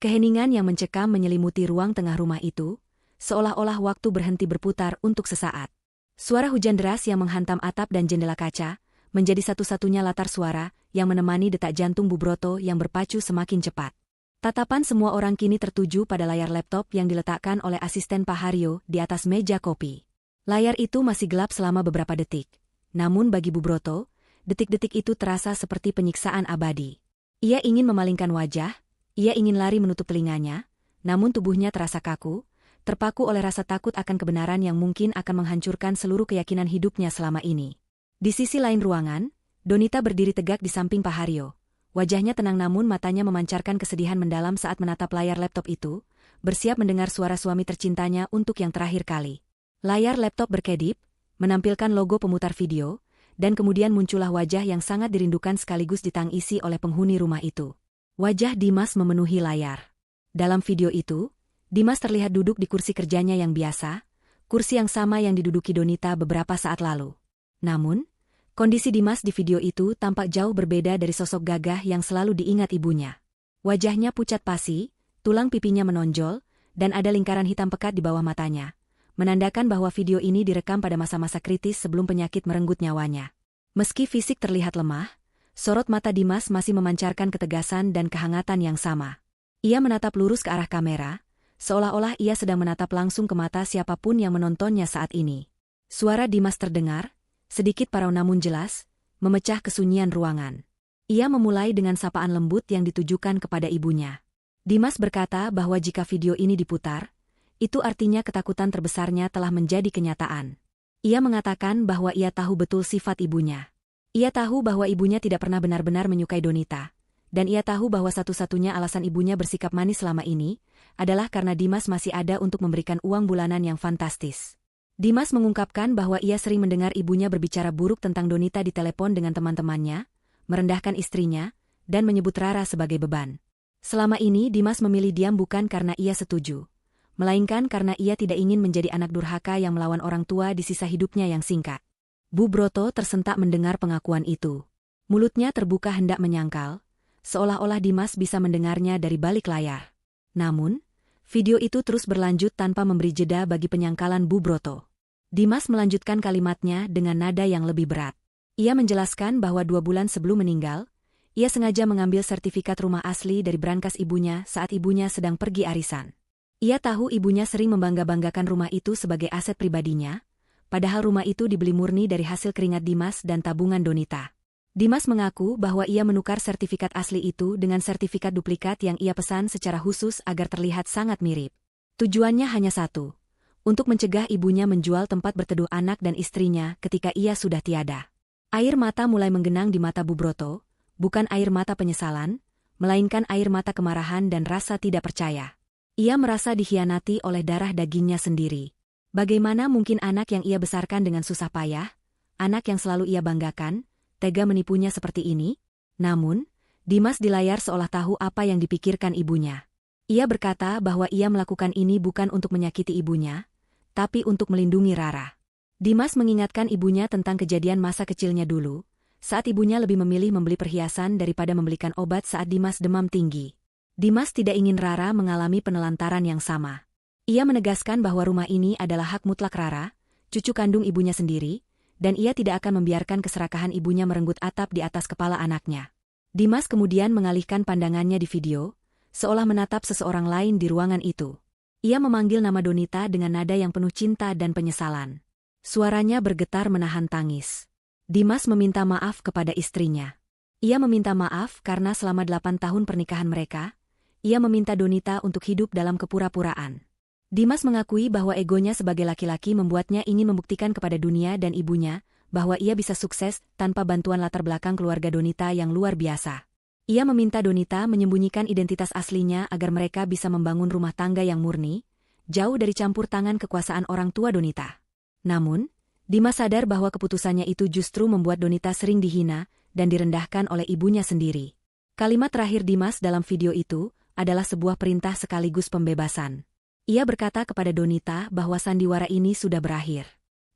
Keheningan yang mencekam menyelimuti ruang tengah rumah itu, seolah-olah waktu berhenti berputar untuk sesaat. Suara hujan deras yang menghantam atap dan jendela kaca, menjadi satu-satunya latar suara yang menemani detak jantung Bu Broto yang berpacu semakin cepat. Tatapan semua orang kini tertuju pada layar laptop yang diletakkan oleh asisten Pak Haryo di atas meja kopi. Layar itu masih gelap selama beberapa detik. Namun bagi Bu Broto, detik-detik itu terasa seperti penyiksaan abadi. Ia ingin memalingkan wajah, ia ingin lari menutup telinganya, namun tubuhnya terasa kaku, terpaku oleh rasa takut akan kebenaran yang mungkin akan menghancurkan seluruh keyakinan hidupnya selama ini. Di sisi lain ruangan, Donita berdiri tegak di samping Pak Haryo. Wajahnya tenang namun matanya memancarkan kesedihan mendalam saat menatap layar laptop itu, bersiap mendengar suara suami tercintanya untuk yang terakhir kali. Layar laptop berkedip, menampilkan logo pemutar video, dan kemudian muncullah wajah yang sangat dirindukan sekaligus ditangisi oleh penghuni rumah itu. Wajah Dimas memenuhi layar. Dalam video itu, Dimas terlihat duduk di kursi kerjanya yang biasa, kursi yang sama yang diduduki Donita beberapa saat lalu. Namun, kondisi Dimas di video itu tampak jauh berbeda dari sosok gagah yang selalu diingat ibunya. Wajahnya pucat pasi, tulang pipinya menonjol, dan ada lingkaran hitam pekat di bawah matanya, menandakan bahwa video ini direkam pada masa-masa kritis sebelum penyakit merenggut nyawanya. Meski fisik terlihat lemah, sorot mata Dimas masih memancarkan ketegasan dan kehangatan yang sama. Ia menatap lurus ke arah kamera, seolah-olah ia sedang menatap langsung ke mata siapapun yang menontonnya saat ini. Suara Dimas terdengar, sedikit parau namun jelas, memecah kesunyian ruangan. Ia memulai dengan sapaan lembut yang ditujukan kepada ibunya. Dimas berkata bahwa jika video ini diputar, itu artinya ketakutan terbesarnya telah menjadi kenyataan. Ia mengatakan bahwa ia tahu betul sifat ibunya. Ia tahu bahwa ibunya tidak pernah benar-benar menyukai Donita, dan ia tahu bahwa satu-satunya alasan ibunya bersikap manis selama ini adalah karena Dimas masih ada untuk memberikan uang bulanan yang fantastis. Dimas mengungkapkan bahwa ia sering mendengar ibunya berbicara buruk tentang Donita di telepon dengan teman-temannya, merendahkan istrinya, dan menyebut Rara sebagai beban. Selama ini Dimas memilih diam bukan karena ia setuju, melainkan karena ia tidak ingin menjadi anak durhaka yang melawan orang tua di sisa hidupnya yang singkat. Bu Broto tersentak mendengar pengakuan itu. Mulutnya terbuka hendak menyangkal, seolah-olah Dimas bisa mendengarnya dari balik layar. Namun, video itu terus berlanjut tanpa memberi jeda bagi penyangkalan Bu Broto. Dimas melanjutkan kalimatnya dengan nada yang lebih berat. Ia menjelaskan bahwa 2 bulan sebelum meninggal, ia sengaja mengambil sertifikat rumah asli dari brankas ibunya saat ibunya sedang pergi arisan. Ia tahu ibunya sering membangga-banggakan rumah itu sebagai aset pribadinya, padahal rumah itu dibeli murni dari hasil keringat Dimas dan tabungan Donita. Dimas mengaku bahwa ia menukar sertifikat asli itu dengan sertifikat duplikat yang ia pesan secara khusus agar terlihat sangat mirip. Tujuannya hanya satu, untuk mencegah ibunya menjual tempat berteduh anak dan istrinya ketika ia sudah tiada. Air mata mulai menggenang di mata Bu Broto, bukan air mata penyesalan, melainkan air mata kemarahan dan rasa tidak percaya. Ia merasa dikhianati oleh darah dagingnya sendiri. Bagaimana mungkin anak yang ia besarkan dengan susah payah, anak yang selalu ia banggakan, tega menipunya seperti ini? Namun, Dimas di layar seolah tahu apa yang dipikirkan ibunya. Ia berkata bahwa ia melakukan ini bukan untuk menyakiti ibunya, tapi untuk melindungi Rara. Dimas mengingatkan ibunya tentang kejadian masa kecilnya dulu, saat ibunya lebih memilih membeli perhiasan daripada membelikan obat saat Dimas demam tinggi. Dimas tidak ingin Rara mengalami penelantaran yang sama. Ia menegaskan bahwa rumah ini adalah hak mutlak Rara, cucu kandung ibunya sendiri, dan ia tidak akan membiarkan keserakahan ibunya merenggut atap di atas kepala anaknya. Dimas kemudian mengalihkan pandangannya di video, seolah menatap seseorang lain di ruangan itu. Ia memanggil nama Donita dengan nada yang penuh cinta dan penyesalan. Suaranya bergetar menahan tangis. Dimas meminta maaf kepada istrinya. Ia meminta maaf karena selama 8 tahun pernikahan mereka, ia meminta Donita untuk hidup dalam kepura-puraan. Dimas mengakui bahwa egonya sebagai laki-laki membuatnya ingin membuktikan kepada dunia dan ibunya bahwa ia bisa sukses tanpa bantuan latar belakang keluarga Donita yang luar biasa. Ia meminta Donita menyembunyikan identitas aslinya agar mereka bisa membangun rumah tangga yang murni, jauh dari campur tangan kekuasaan orang tua Donita. Namun, Dimas sadar bahwa keputusannya itu justru membuat Donita sering dihina dan direndahkan oleh ibunya sendiri. Kalimat terakhir Dimas dalam video itu adalah sebuah perintah sekaligus pembebasan. Ia berkata kepada Donita bahwa sandiwara ini sudah berakhir.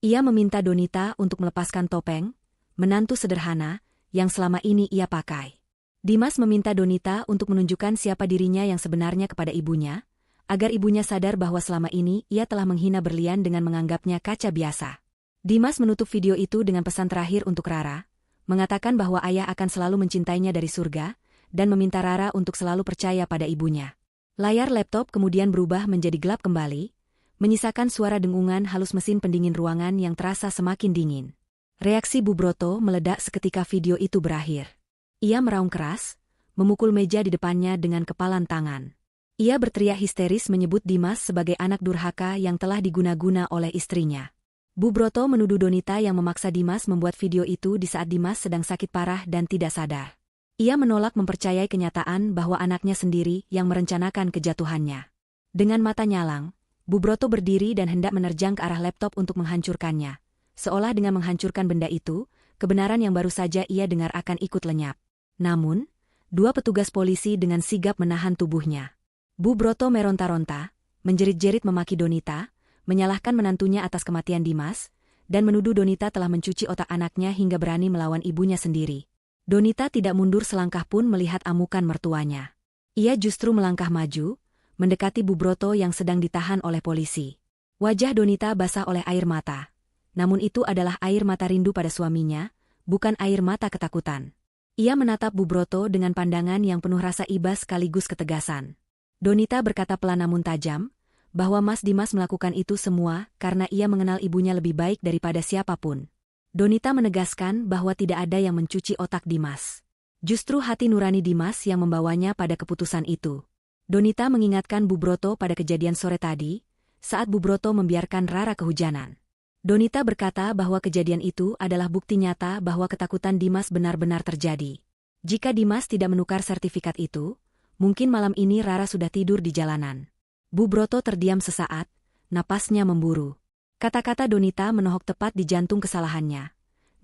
Ia meminta Donita untuk melepaskan topeng, menantu sederhana, yang selama ini ia pakai. Dimas meminta Donita untuk menunjukkan siapa dirinya yang sebenarnya kepada ibunya, agar ibunya sadar bahwa selama ini ia telah menghina berlian dengan menganggapnya kaca biasa. Dimas menutup video itu dengan pesan terakhir untuk Rara, mengatakan bahwa ayah akan selalu mencintainya dari surga, dan meminta Rara untuk selalu percaya pada ibunya. Layar laptop kemudian berubah menjadi gelap kembali, menyisakan suara dengungan halus mesin pendingin ruangan yang terasa semakin dingin. Reaksi Bu Broto meledak seketika video itu berakhir. Ia meraung keras, memukul meja di depannya dengan kepalan tangan. Ia berteriak histeris menyebut Dimas sebagai anak durhaka yang telah diguna-guna oleh istrinya. Bu Broto menuduh Donita yang memaksa Dimas membuat video itu di saat Dimas sedang sakit parah dan tidak sadar. Ia menolak mempercayai kenyataan bahwa anaknya sendiri yang merencanakan kejatuhannya. Dengan mata nyalang, Bu Broto berdiri dan hendak menerjang ke arah laptop untuk menghancurkannya. Seolah dengan menghancurkan benda itu, kebenaran yang baru saja ia dengar akan ikut lenyap. Namun, 2 petugas polisi dengan sigap menahan tubuhnya. Bu Broto meronta-ronta, menjerit-jerit memaki Donita, menyalahkan menantunya atas kematian Dimas, dan menuduh Donita telah mencuci otak anaknya hingga berani melawan ibunya sendiri. Donita tidak mundur selangkah pun melihat amukan mertuanya. Ia justru melangkah maju, mendekati Bu Broto yang sedang ditahan oleh polisi. Wajah Donita basah oleh air mata. Namun itu adalah air mata rindu pada suaminya, bukan air mata ketakutan. Ia menatap Bu Broto dengan pandangan yang penuh rasa iba sekaligus ketegasan. Donita berkata pelan namun tajam, bahwa Mas Dimas melakukan itu semua karena ia mengenal ibunya lebih baik daripada siapapun. Donita menegaskan bahwa tidak ada yang mencuci otak Dimas. Justru hati nurani Dimas yang membawanya pada keputusan itu. Donita mengingatkan Bu Broto pada kejadian sore tadi, saat Bu Broto membiarkan Rara kehujanan. Donita berkata bahwa kejadian itu adalah bukti nyata bahwa ketakutan Dimas benar-benar terjadi. Jika Dimas tidak menukar sertifikat itu, mungkin malam ini Rara sudah tidur di jalanan. Bu Broto terdiam sesaat, napasnya memburu. Kata-kata Donita menohok tepat di jantung kesalahannya.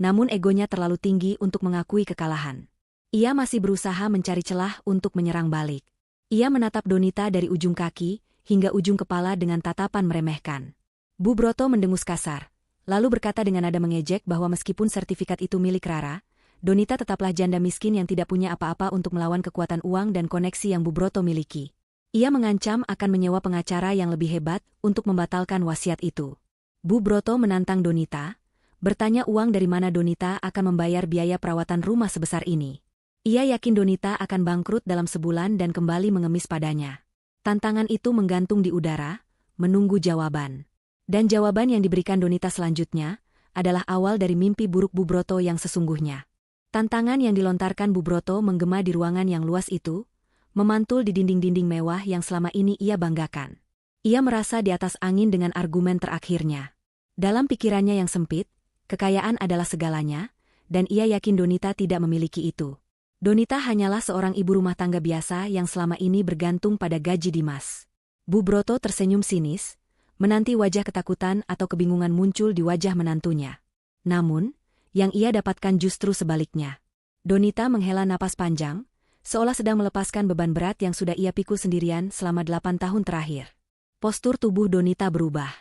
Namun egonya terlalu tinggi untuk mengakui kekalahan. Ia masih berusaha mencari celah untuk menyerang balik. Ia menatap Donita dari ujung kaki hingga ujung kepala dengan tatapan meremehkan. Bu Broto mendengus kasar, lalu berkata dengan nada mengejek bahwa meskipun sertifikat itu milik Rara, Donita tetaplah janda miskin yang tidak punya apa-apa untuk melawan kekuatan uang dan koneksi yang Bu Broto miliki. Ia mengancam akan menyewa pengacara yang lebih hebat untuk membatalkan wasiat itu. Bu Broto menantang Donita, bertanya uang dari mana Donita akan membayar biaya perawatan rumah sebesar ini. Ia yakin Donita akan bangkrut dalam sebulan dan kembali mengemis padanya. Tantangan itu menggantung di udara, menunggu jawaban. Dan jawaban yang diberikan Donita selanjutnya adalah awal dari mimpi buruk Bu Broto yang sesungguhnya. Tantangan yang dilontarkan Bu Broto menggema di ruangan yang luas itu, memantul di dinding-dinding mewah yang selama ini ia banggakan. Ia merasa di atas angin dengan argumen terakhirnya. Dalam pikirannya yang sempit, kekayaan adalah segalanya, dan ia yakin Donita tidak memiliki itu. Donita hanyalah seorang ibu rumah tangga biasa yang selama ini bergantung pada gaji Dimas. Bu Broto tersenyum sinis, menanti wajah ketakutan atau kebingungan muncul di wajah menantunya. Namun, yang ia dapatkan justru sebaliknya. Donita menghela napas panjang, seolah sedang melepaskan beban berat yang sudah ia pikul sendirian selama 8 tahun terakhir. Postur tubuh Donita berubah.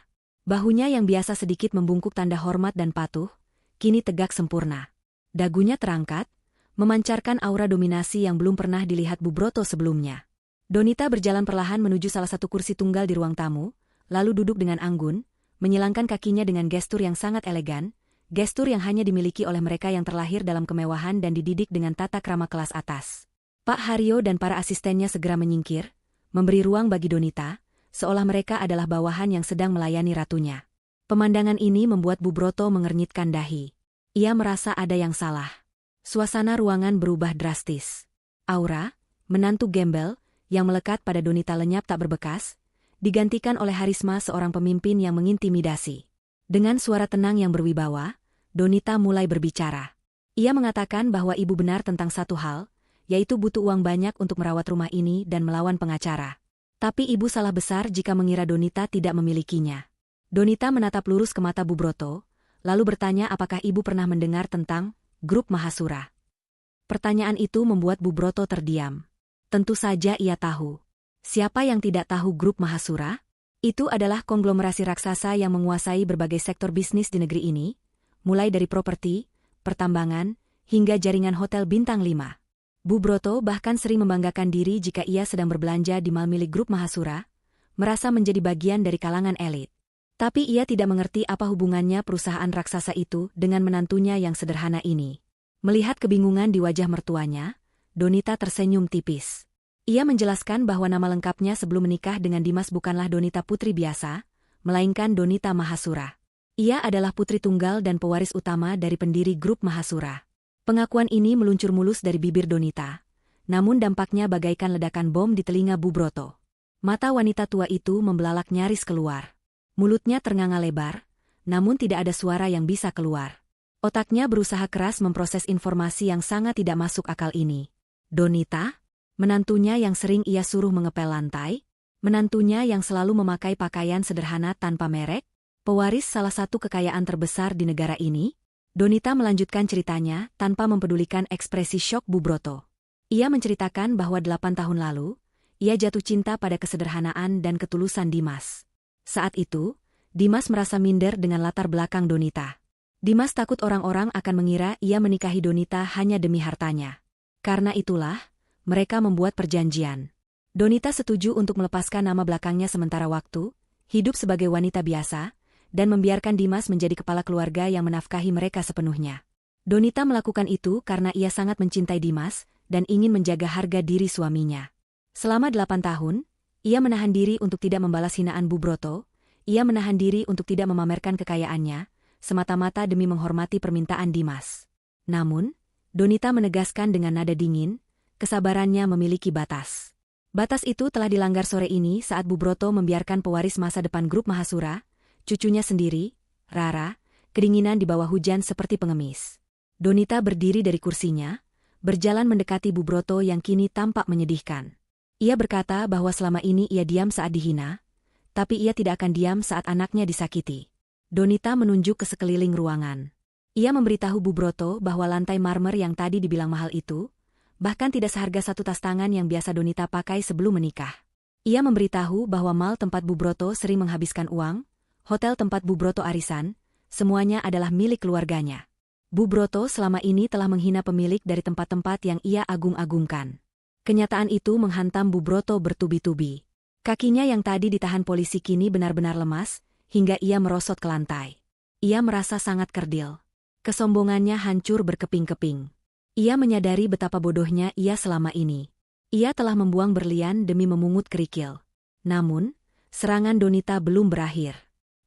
Bahunya yang biasa sedikit membungkuk tanda hormat dan patuh, kini tegak sempurna. Dagunya terangkat, memancarkan aura dominasi yang belum pernah dilihat Bu Broto sebelumnya. Donita berjalan perlahan menuju salah satu kursi tunggal di ruang tamu, lalu duduk dengan anggun, menyilangkan kakinya dengan gestur yang sangat elegan, gestur yang hanya dimiliki oleh mereka yang terlahir dalam kemewahan dan dididik dengan tata krama kelas atas. Pak Haryo dan para asistennya segera menyingkir, memberi ruang bagi Donita, seolah mereka adalah bawahan yang sedang melayani ratunya. Pemandangan ini membuat Bu Broto mengernyitkan dahi. Ia merasa ada yang salah. Suasana ruangan berubah drastis. Aura, menantu gembel, yang melekat pada Donita lenyap tak berbekas, digantikan oleh Harisma seorang pemimpin yang mengintimidasi. Dengan suara tenang yang berwibawa, Donita mulai berbicara. Ia mengatakan bahwa ibu benar tentang satu hal, yaitu butuh uang banyak untuk merawat rumah ini dan melawan pengacara. Tapi ibu salah besar jika mengira Donita tidak memilikinya. Donita menatap lurus ke mata Bu Broto, lalu bertanya apakah ibu pernah mendengar tentang Grup Mahasura. Pertanyaan itu membuat Bu Broto terdiam. Tentu saja ia tahu. Siapa yang tidak tahu Grup Mahasura? Itu adalah konglomerasi raksasa yang menguasai berbagai sektor bisnis di negeri ini, mulai dari properti, pertambangan, hingga jaringan hotel bintang 5. Bu Broto bahkan sering membanggakan diri jika ia sedang berbelanja di mal milik Grup Mahasura, merasa menjadi bagian dari kalangan elit. Tapi ia tidak mengerti apa hubungannya perusahaan raksasa itu dengan menantunya yang sederhana ini. Melihat kebingungan di wajah mertuanya, Donita tersenyum tipis. Ia menjelaskan bahwa nama lengkapnya sebelum menikah dengan Dimas bukanlah Donita Putri biasa, melainkan Donita Mahasura. Ia adalah putri tunggal dan pewaris utama dari pendiri Grup Mahasura. Pengakuan ini meluncur mulus dari bibir Donita, namun dampaknya bagaikan ledakan bom di telinga Bu Broto. Mata wanita tua itu membelalak nyaris keluar. Mulutnya ternganga lebar, namun tidak ada suara yang bisa keluar. Otaknya berusaha keras memproses informasi yang sangat tidak masuk akal ini. Donita? Menantunya yang sering ia suruh mengepel lantai? Menantunya yang selalu memakai pakaian sederhana tanpa merek? Pewaris salah satu kekayaan terbesar di negara ini? Donita melanjutkan ceritanya tanpa mempedulikan ekspresi syok Bu Broto. Ia menceritakan bahwa 8 tahun lalu, ia jatuh cinta pada kesederhanaan dan ketulusan Dimas. Saat itu, Dimas merasa minder dengan latar belakang Donita. Dimas takut orang-orang akan mengira ia menikahi Donita hanya demi hartanya. Karena itulah, mereka membuat perjanjian. Donita setuju untuk melepaskan nama belakangnya sementara waktu, hidup sebagai wanita biasa, dan membiarkan Dimas menjadi kepala keluarga yang menafkahi mereka sepenuhnya. Donita melakukan itu karena ia sangat mencintai Dimas dan ingin menjaga harga diri suaminya. Selama 8 tahun, ia menahan diri untuk tidak membalas hinaan Bu Broto, ia menahan diri untuk tidak memamerkan kekayaannya, semata-mata demi menghormati permintaan Dimas. Namun, Donita menegaskan dengan nada dingin, kesabarannya memiliki batas. Batas itu telah dilanggar sore ini saat Bu Broto membiarkan pewaris masa depan grup Mahasura, cucunya sendiri, Rara, kedinginan di bawah hujan seperti pengemis. Donita berdiri dari kursinya, berjalan mendekati Bu Broto yang kini tampak menyedihkan. Ia berkata bahwa selama ini ia diam saat dihina, tapi ia tidak akan diam saat anaknya disakiti. Donita menunjuk ke sekeliling ruangan. Ia memberitahu Bu Broto bahwa lantai marmer yang tadi dibilang mahal itu, bahkan tidak seharga 1 tas tangan yang biasa Donita pakai sebelum menikah. Ia memberitahu bahwa mal tempat Bu Broto sering menghabiskan uang, hotel tempat Bu Broto arisan, semuanya adalah milik keluarganya. Bu Broto selama ini telah menghina pemilik dari tempat-tempat yang ia agung-agungkan. Kenyataan itu menghantam Bu Broto bertubi-tubi. Kakinya yang tadi ditahan polisi kini benar-benar lemas, hingga ia merosot ke lantai. Ia merasa sangat kerdil. Kesombongannya hancur berkeping-keping. Ia menyadari betapa bodohnya ia selama ini. Ia telah membuang berlian demi memungut kerikil. Namun, serangan Donita belum berakhir.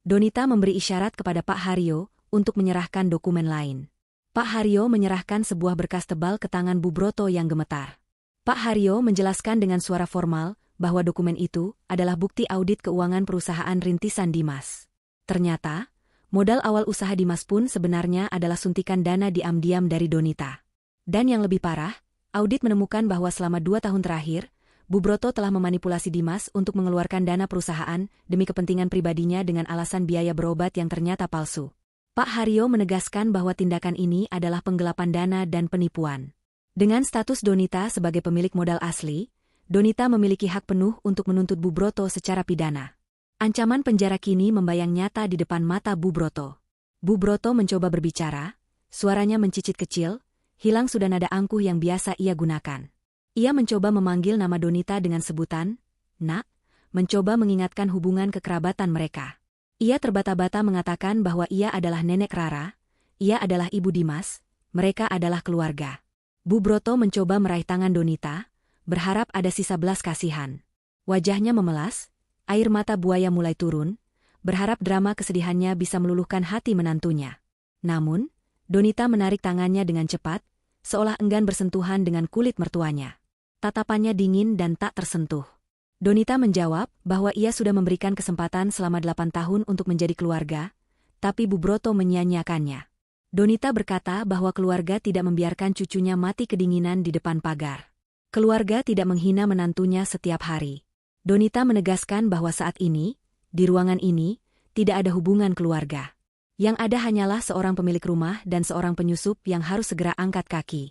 Donita memberi isyarat kepada Pak Haryo untuk menyerahkan dokumen lain. Pak Haryo menyerahkan sebuah berkas tebal ke tangan Bu Broto yang gemetar. Pak Haryo menjelaskan dengan suara formal bahwa dokumen itu adalah bukti audit keuangan perusahaan rintisan Dimas. Ternyata, modal awal usaha Dimas pun sebenarnya adalah suntikan dana diam-diam dari Donita. Dan yang lebih parah, audit menemukan bahwa selama 2 tahun terakhir, Bu Broto telah memanipulasi Dimas untuk mengeluarkan dana perusahaan demi kepentingan pribadinya dengan alasan biaya berobat yang ternyata palsu. Pak Haryo menegaskan bahwa tindakan ini adalah penggelapan dana dan penipuan. Dengan status Donita sebagai pemilik modal asli, Donita memiliki hak penuh untuk menuntut Bu Broto secara pidana. Ancaman penjara kini membayang nyata di depan mata Bu Broto. Bu Broto mencoba berbicara, suaranya mencicit kecil, hilang sudah nada angkuh yang biasa ia gunakan. Ia mencoba memanggil nama Donita dengan sebutan, "Nak", mencoba mengingatkan hubungan kekerabatan mereka. Ia terbata-bata mengatakan bahwa ia adalah nenek Rara, ia adalah ibu Dimas, mereka adalah keluarga. Bu Broto mencoba meraih tangan Donita, berharap ada sisa belas kasihan. Wajahnya memelas, air mata buaya mulai turun, berharap drama kesedihannya bisa meluluhkan hati menantunya. Namun, Donita menarik tangannya dengan cepat, seolah enggan bersentuhan dengan kulit mertuanya. Tatapannya dingin dan tak tersentuh. Donita menjawab bahwa ia sudah memberikan kesempatan selama 8 tahun untuk menjadi keluarga, tapi Bu Broto menyia-nyiakannya. Donita berkata bahwa keluarga tidak membiarkan cucunya mati kedinginan di depan pagar. Keluarga tidak menghina menantunya setiap hari. Donita menegaskan bahwa saat ini, di ruangan ini, tidak ada hubungan keluarga. Yang ada hanyalah seorang pemilik rumah dan seorang penyusup yang harus segera angkat kaki.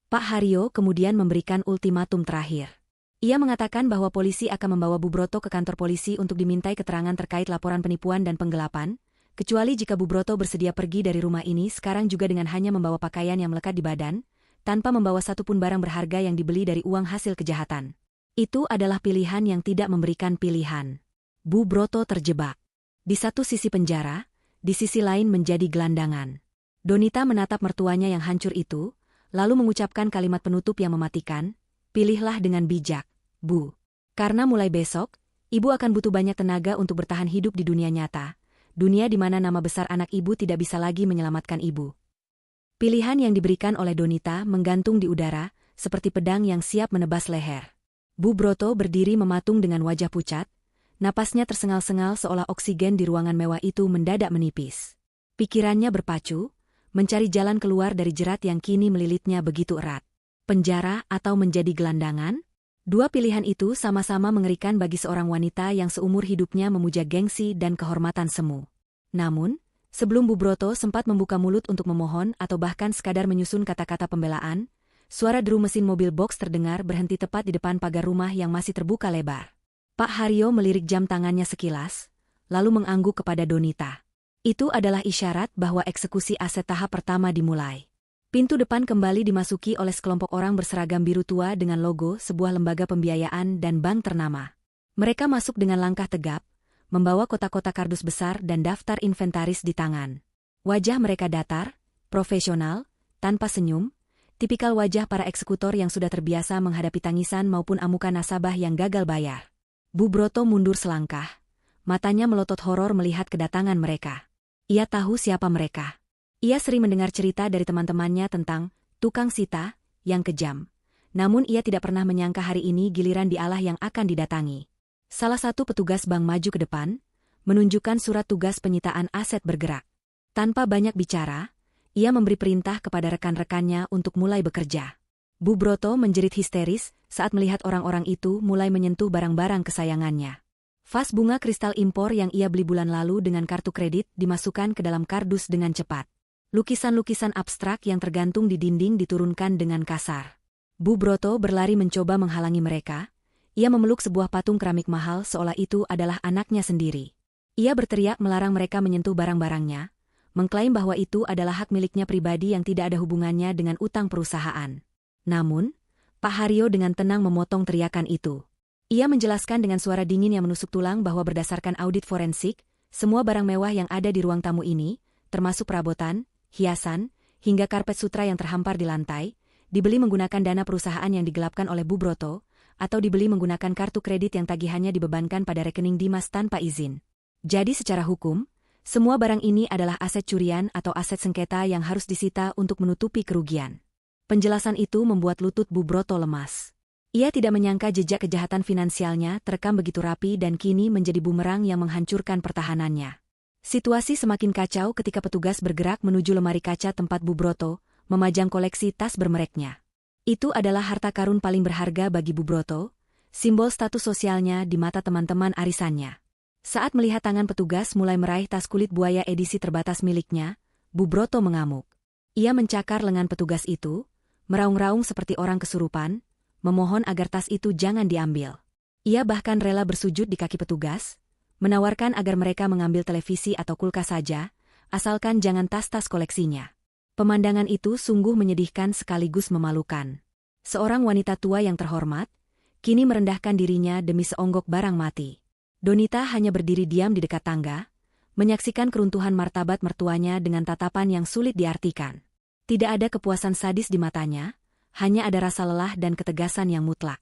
Pak Haryo kemudian memberikan ultimatum terakhir. Ia mengatakan bahwa polisi akan membawa Bu Broto ke kantor polisi untuk dimintai keterangan terkait laporan penipuan dan penggelapan, kecuali jika Bu Broto bersedia pergi dari rumah ini sekarang juga dengan hanya membawa pakaian yang melekat di badan, tanpa membawa satupun barang berharga yang dibeli dari uang hasil kejahatan. Itu adalah pilihan yang tidak memberikan pilihan. Bu Broto terjebak. Di satu sisi penjara, di sisi lain menjadi gelandangan. Donita menatap mertuanya yang hancur itu, lalu mengucapkan kalimat penutup yang mematikan, "Pilihlah dengan bijak, Bu. Karena mulai besok, Ibu akan butuh banyak tenaga untuk bertahan hidup di dunia nyata, dunia di mana nama besar anak Ibu tidak bisa lagi menyelamatkan Ibu." Pilihan yang diberikan oleh Donita menggantung di udara, seperti pedang yang siap menebas leher. Bu Broto berdiri mematung dengan wajah pucat, napasnya tersengal-sengal seolah oksigen di ruangan mewah itu mendadak menipis. Pikirannya berpacu, mencari jalan keluar dari jerat yang kini melilitnya begitu erat. Penjara atau menjadi gelandangan? Dua pilihan itu sama-sama mengerikan bagi seorang wanita yang seumur hidupnya memuja gengsi dan kehormatan semu. Namun, sebelum Bu Broto sempat membuka mulut untuk memohon atau bahkan sekadar menyusun kata-kata pembelaan, suara deru mesin mobil box terdengar berhenti tepat di depan pagar rumah yang masih terbuka lebar. Pak Haryo melirik jam tangannya sekilas, lalu mengangguk kepada Donita. Itu adalah isyarat bahwa eksekusi aset tahap pertama dimulai. Pintu depan kembali dimasuki oleh sekelompok orang berseragam biru tua dengan logo sebuah lembaga pembiayaan dan bank ternama. Mereka masuk dengan langkah tegap, membawa kotak-kotak kardus besar dan daftar inventaris di tangan. Wajah mereka datar, profesional, tanpa senyum, tipikal wajah para eksekutor yang sudah terbiasa menghadapi tangisan maupun amukan nasabah yang gagal bayar. Bu Broto mundur selangkah, matanya melotot horor melihat kedatangan mereka. Ia tahu siapa mereka. Ia sering mendengar cerita dari teman-temannya tentang tukang sita yang kejam. Namun ia tidak pernah menyangka hari ini giliran dialah yang akan didatangi. Salah satu petugas bank maju ke depan, menunjukkan surat tugas penyitaan aset bergerak. Tanpa banyak bicara, ia memberi perintah kepada rekan-rekannya untuk mulai bekerja. Bu Broto menjerit histeris saat melihat orang-orang itu mulai menyentuh barang-barang kesayangannya. Vas bunga kristal impor yang ia beli bulan lalu dengan kartu kredit dimasukkan ke dalam kardus dengan cepat. Lukisan-lukisan abstrak yang tergantung di dinding diturunkan dengan kasar. Bu Broto berlari mencoba menghalangi mereka. Ia memeluk sebuah patung keramik mahal seolah itu adalah anaknya sendiri. Ia berteriak melarang mereka menyentuh barang-barangnya, mengklaim bahwa itu adalah hak miliknya pribadi yang tidak ada hubungannya dengan utang perusahaan. Namun, Pak Haryo dengan tenang memotong teriakan itu. Ia menjelaskan dengan suara dingin yang menusuk tulang bahwa berdasarkan audit forensik, semua barang mewah yang ada di ruang tamu ini, termasuk perabotan, hiasan, hingga karpet sutra yang terhampar di lantai, dibeli menggunakan dana perusahaan yang digelapkan oleh Bu Broto, atau dibeli menggunakan kartu kredit yang tagihannya dibebankan pada rekening Dimas tanpa izin. Jadi secara hukum, semua barang ini adalah aset curian atau aset sengketa yang harus disita untuk menutupi kerugian. Penjelasan itu membuat lutut Bu Broto lemas. Ia tidak menyangka jejak kejahatan finansialnya terekam begitu rapi dan kini menjadi bumerang yang menghancurkan pertahanannya. Situasi semakin kacau ketika petugas bergerak menuju lemari kaca tempat Bu Broto memajang koleksi tas bermereknya. Itu adalah harta karun paling berharga bagi Bu Broto, simbol status sosialnya di mata teman-teman arisannya. Saat melihat tangan petugas mulai meraih tas kulit buaya edisi terbatas miliknya, Bu Broto mengamuk. Ia mencakar lengan petugas itu, meraung-raung seperti orang kesurupan, memohon agar tas itu jangan diambil. Ia bahkan rela bersujud di kaki petugas, menawarkan agar mereka mengambil televisi atau kulkas saja, asalkan jangan tas-tas koleksinya. Pemandangan itu sungguh menyedihkan sekaligus memalukan. Seorang wanita tua yang terhormat, kini merendahkan dirinya demi seonggok barang mati. Donita hanya berdiri diam di dekat tangga, menyaksikan keruntuhan martabat mertuanya dengan tatapan yang sulit diartikan. Tidak ada kepuasan sadis di matanya, hanya ada rasa lelah dan ketegasan yang mutlak.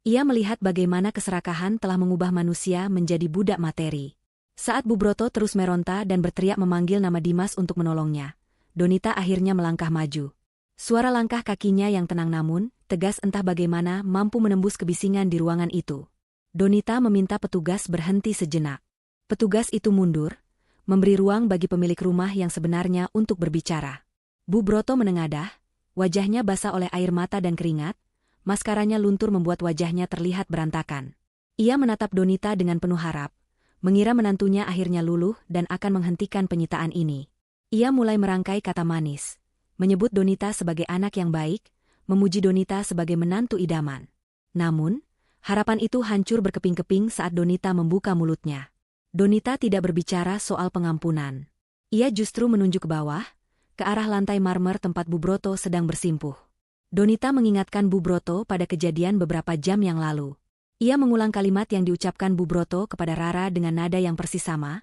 Ia melihat bagaimana keserakahan telah mengubah manusia menjadi budak materi. Saat Bu Broto terus meronta dan berteriak memanggil nama Dimas untuk menolongnya, Donita akhirnya melangkah maju. Suara langkah kakinya yang tenang namun tegas entah bagaimana mampu menembus kebisingan di ruangan itu. Donita meminta petugas berhenti sejenak. Petugas itu mundur, memberi ruang bagi pemilik rumah yang sebenarnya untuk berbicara. Bu Broto menengadah, wajahnya basah oleh air mata dan keringat, maskaranya luntur membuat wajahnya terlihat berantakan. Ia menatap Donita dengan penuh harap, mengira menantunya akhirnya luluh dan akan menghentikan penyitaan ini. Ia mulai merangkai kata manis, menyebut Donita sebagai anak yang baik, memuji Donita sebagai menantu idaman. Namun, harapan itu hancur berkeping-keping saat Donita membuka mulutnya. Donita tidak berbicara soal pengampunan. Ia justru menunjuk ke bawah, ke arah lantai marmer tempat Bu Broto sedang bersimpuh. Donita mengingatkan Bu Broto pada kejadian beberapa jam yang lalu. Ia mengulang kalimat yang diucapkan Bu Broto kepada Rara dengan nada yang persis sama,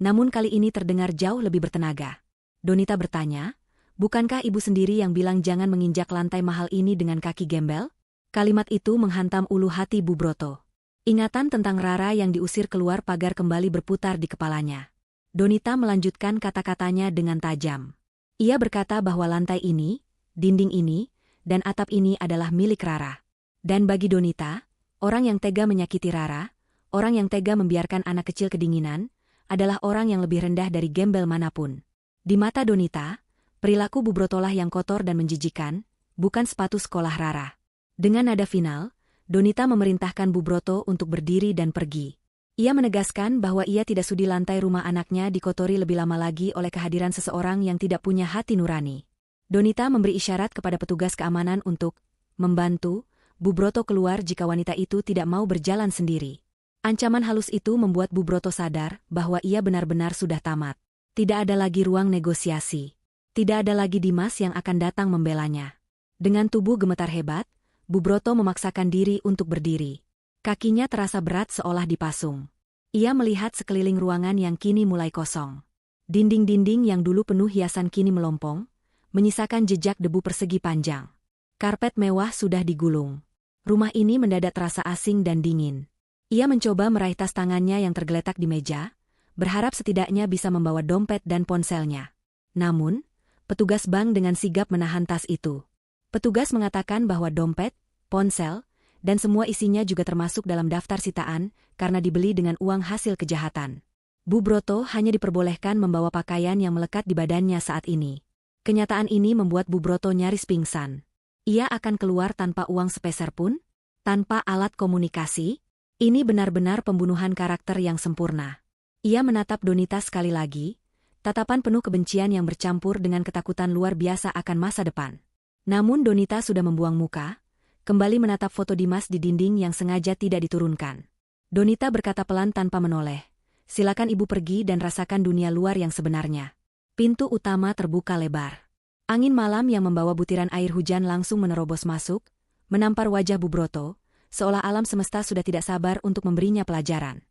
namun kali ini terdengar jauh lebih bertenaga. Donita bertanya, bukankah ibu sendiri yang bilang jangan menginjak lantai mahal ini dengan kaki gembel? Kalimat itu menghantam ulu hati Bu Broto. Ingatan tentang Rara yang diusir keluar pagar kembali berputar di kepalanya. Donita melanjutkan kata-katanya dengan tajam. Ia berkata bahwa lantai ini, dinding ini, dan atap ini adalah milik Rara. Dan bagi Donita, orang yang tega menyakiti Rara, orang yang tega membiarkan anak kecil kedinginan, adalah orang yang lebih rendah dari gembel manapun. Di mata Donita, perilaku Bu Brotolah yang kotor dan menjijikan, bukan sepatu sekolah Rara. Dengan nada final, Donita memerintahkan Bu Broto untuk berdiri dan pergi. Ia menegaskan bahwa ia tidak sudi lantai rumah anaknya dikotori lebih lama lagi oleh kehadiran seseorang yang tidak punya hati nurani. Donita memberi isyarat kepada petugas keamanan untuk membantu Bu Broto keluar jika wanita itu tidak mau berjalan sendiri. Ancaman halus itu membuat Bu Broto sadar bahwa ia benar-benar sudah tamat. Tidak ada lagi ruang negosiasi. Tidak ada lagi Dimas yang akan datang membelanya. Dengan tubuh gemetar hebat, Bu Broto memaksakan diri untuk berdiri. Kakinya terasa berat seolah dipasung. Ia melihat sekeliling ruangan yang kini mulai kosong. Dinding-dinding yang dulu penuh hiasan kini melompong, menyisakan jejak debu persegi panjang. Karpet mewah sudah digulung. Rumah ini mendadak terasa asing dan dingin. Ia mencoba meraih tas tangannya yang tergeletak di meja, berharap setidaknya bisa membawa dompet dan ponselnya. Namun, petugas bank dengan sigap menahan tas itu. Petugas mengatakan bahwa dompet, ponsel, dan semua isinya juga termasuk dalam daftar sitaan karena dibeli dengan uang hasil kejahatan. Bu Broto hanya diperbolehkan membawa pakaian yang melekat di badannya saat ini. Kenyataan ini membuat Bu Broto nyaris pingsan. Ia akan keluar tanpa uang sepeser pun? Tanpa alat komunikasi? Ini benar-benar pembunuhan karakter yang sempurna. Ia menatap Donita sekali lagi, tatapan penuh kebencian yang bercampur dengan ketakutan luar biasa akan masa depan. Namun Donita sudah membuang muka, kembali menatap foto Dimas di dinding yang sengaja tidak diturunkan. Donita berkata pelan tanpa menoleh. Silakan ibu pergi dan rasakan dunia luar yang sebenarnya. Pintu utama terbuka lebar. Angin malam yang membawa butiran air hujan langsung menerobos masuk, menampar wajah Bu Broto, seolah alam semesta sudah tidak sabar untuk memberinya pelajaran.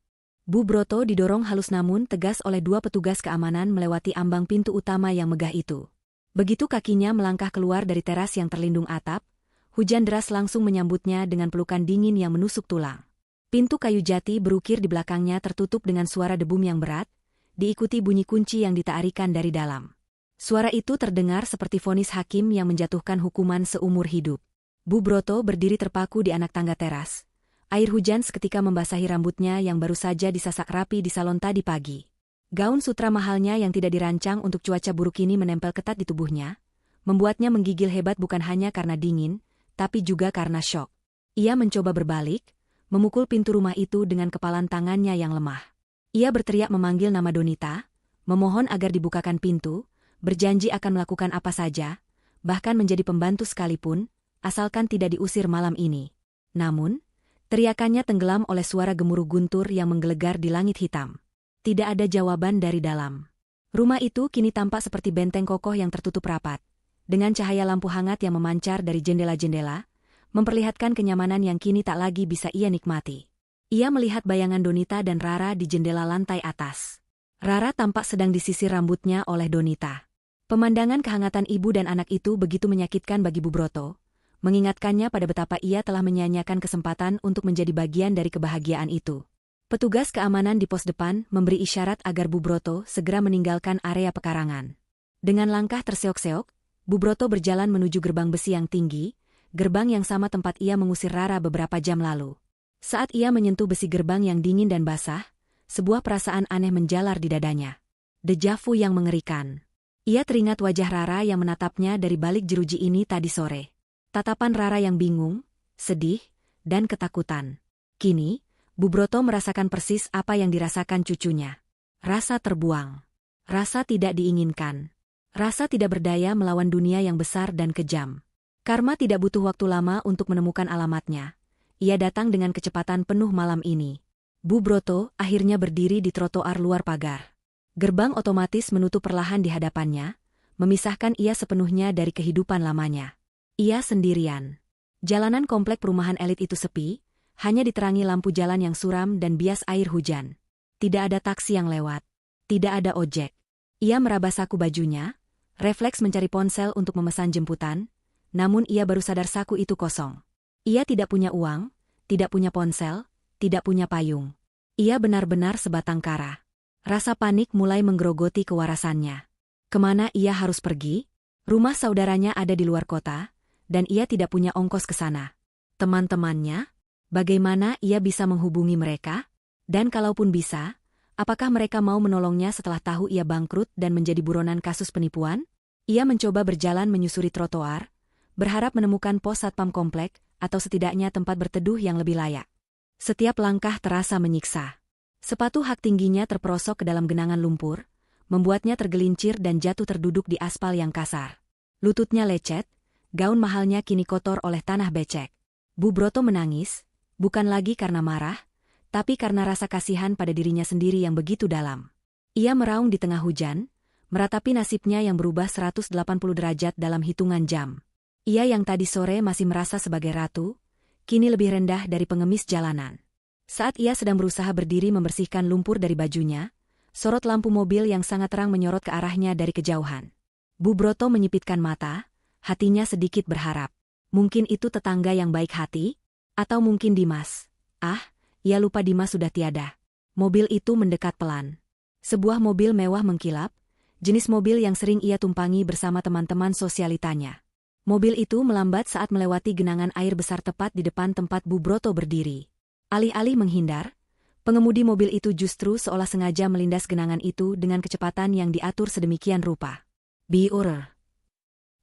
Bu Broto didorong halus namun tegas oleh dua petugas keamanan melewati ambang pintu utama yang megah itu. Begitu kakinya melangkah keluar dari teras yang terlindung atap, hujan deras langsung menyambutnya dengan pelukan dingin yang menusuk tulang. Pintu kayu jati berukir di belakangnya tertutup dengan suara debum yang berat, diikuti bunyi kunci yang ditaarikan dari dalam. Suara itu terdengar seperti vonis hakim yang menjatuhkan hukuman seumur hidup. Bu Broto berdiri terpaku di anak tangga teras. Air hujan seketika membasahi rambutnya yang baru saja disasak rapi di salon tadi pagi. Gaun sutra mahalnya yang tidak dirancang untuk cuaca buruk ini menempel ketat di tubuhnya, membuatnya menggigil hebat bukan hanya karena dingin, tapi juga karena syok. Ia mencoba berbalik, memukul pintu rumah itu dengan kepalan tangannya yang lemah. Ia berteriak memanggil nama Donita, memohon agar dibukakan pintu, berjanji akan melakukan apa saja, bahkan menjadi pembantu sekalipun, asalkan tidak diusir malam ini. Namun, teriakannya tenggelam oleh suara gemuruh guntur yang menggelegar di langit hitam. Tidak ada jawaban dari dalam. Rumah itu kini tampak seperti benteng kokoh yang tertutup rapat, dengan cahaya lampu hangat yang memancar dari jendela-jendela, memperlihatkan kenyamanan yang kini tak lagi bisa ia nikmati. Ia melihat bayangan Donita dan Rara di jendela lantai atas. Rara tampak sedang disisir rambutnya oleh Donita. Pemandangan kehangatan ibu dan anak itu begitu menyakitkan bagi Bu Broto, mengingatkannya pada betapa ia telah menyia-nyiakan kesempatan untuk menjadi bagian dari kebahagiaan itu. Petugas keamanan di pos depan memberi isyarat agar Bu Broto segera meninggalkan area pekarangan. Dengan langkah terseok-seok, Bu Broto berjalan menuju gerbang besi yang tinggi, gerbang yang sama tempat ia mengusir Rara beberapa jam lalu. Saat ia menyentuh besi gerbang yang dingin dan basah, sebuah perasaan aneh menjalar di dadanya. Deja vu yang mengerikan. Ia teringat wajah Rara yang menatapnya dari balik jeruji ini tadi sore. Tatapan Rara yang bingung, sedih, dan ketakutan. Kini, Bu Broto merasakan persis apa yang dirasakan cucunya. Rasa terbuang. Rasa tidak diinginkan. Rasa tidak berdaya melawan dunia yang besar dan kejam. Karma tidak butuh waktu lama untuk menemukan alamatnya. Ia datang dengan kecepatan penuh malam ini. Bu Broto akhirnya berdiri di trotoar luar pagar. Gerbang otomatis menutup perlahan di hadapannya, memisahkan ia sepenuhnya dari kehidupan lamanya. Ia sendirian. Jalanan komplek perumahan elit itu sepi, hanya diterangi lampu jalan yang suram dan bias air hujan. Tidak ada taksi yang lewat. Tidak ada ojek. Ia meraba saku bajunya, refleks mencari ponsel untuk memesan jemputan, namun ia baru sadar saku itu kosong. Ia tidak punya uang, tidak punya ponsel, tidak punya payung. Ia benar-benar sebatang kara. Rasa panik mulai menggerogoti kewarasannya. Kemana ia harus pergi? Rumah saudaranya ada di luar kota, dan ia tidak punya ongkos ke sana. Teman-temannya? Bagaimana ia bisa menghubungi mereka? Dan kalaupun bisa, apakah mereka mau menolongnya setelah tahu ia bangkrut dan menjadi buronan kasus penipuan? Ia mencoba berjalan menyusuri trotoar, berharap menemukan pos satpam komplek, atau setidaknya tempat berteduh yang lebih layak. Setiap langkah terasa menyiksa. Sepatu hak tingginya terperosok ke dalam genangan lumpur, membuatnya tergelincir dan jatuh terduduk di aspal yang kasar. Lututnya lecet, gaun mahalnya kini kotor oleh tanah becek. Bu Broto menangis, bukan lagi karena marah, tapi karena rasa kasihan pada dirinya sendiri yang begitu dalam. Ia meraung di tengah hujan, meratapi nasibnya yang berubah 180 derajat dalam hitungan jam. Ia yang tadi sore masih merasa sebagai ratu, kini lebih rendah dari pengemis jalanan. Saat ia sedang berusaha berdiri membersihkan lumpur dari bajunya, sorot lampu mobil yang sangat terang menyorot ke arahnya dari kejauhan. Bu Broto menyipitkan mata, hatinya sedikit berharap. Mungkin itu tetangga yang baik hati? Atau mungkin Dimas? Ia lupa Dimas sudah tiada. Mobil itu mendekat pelan. Sebuah mobil mewah mengkilap, jenis mobil yang sering ia tumpangi bersama teman-teman sosialitanya. Mobil itu melambat saat melewati genangan air besar tepat di depan tempat Bu Broto berdiri. Alih-alih menghindar, pengemudi mobil itu justru seolah sengaja melindas genangan itu dengan kecepatan yang diatur sedemikian rupa. Biur.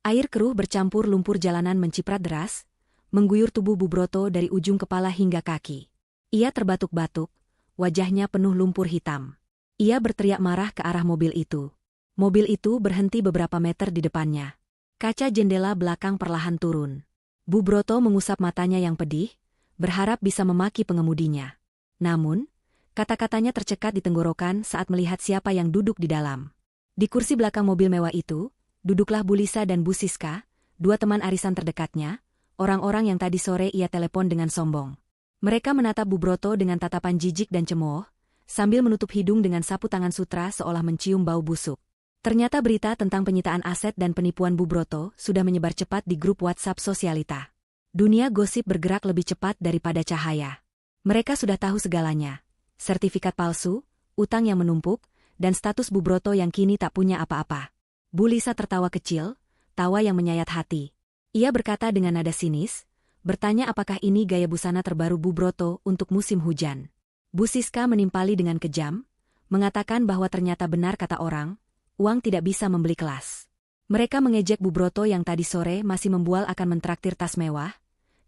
Air keruh bercampur lumpur jalanan menciprat deras, mengguyur tubuh Bu Broto dari ujung kepala hingga kaki. Ia terbatuk-batuk, wajahnya penuh lumpur hitam. Ia berteriak marah ke arah mobil itu. Mobil itu berhenti beberapa meter di depannya. Kaca jendela belakang perlahan turun. Bu Broto mengusap matanya yang pedih, berharap bisa memaki pengemudinya. Namun, kata-katanya tercekat di tenggorokan saat melihat siapa yang duduk di dalam. Di kursi belakang mobil mewah itu, duduklah Bu Lisa dan Bu Siska, dua teman arisan terdekatnya, orang-orang yang tadi sore ia telepon dengan sombong. Mereka menatap Bu Broto dengan tatapan jijik dan cemooh, sambil menutup hidung dengan sapu tangan sutra seolah mencium bau busuk. Ternyata berita tentang penyitaan aset dan penipuan Bu Broto sudah menyebar cepat di grup WhatsApp sosialita. Dunia gosip bergerak lebih cepat daripada cahaya. Mereka sudah tahu segalanya. Sertifikat palsu, utang yang menumpuk, dan status Bu Broto yang kini tak punya apa-apa. Bu Lisa tertawa kecil, tawa yang menyayat hati. Ia berkata dengan nada sinis, bertanya apakah ini gaya busana terbaru Bu Broto untuk musim hujan. Bu Siska menimpali dengan kejam, mengatakan bahwa ternyata benar kata orang, uang tidak bisa membeli kelas. Mereka mengejek Bu Broto yang tadi sore masih membual akan mentraktir tas mewah,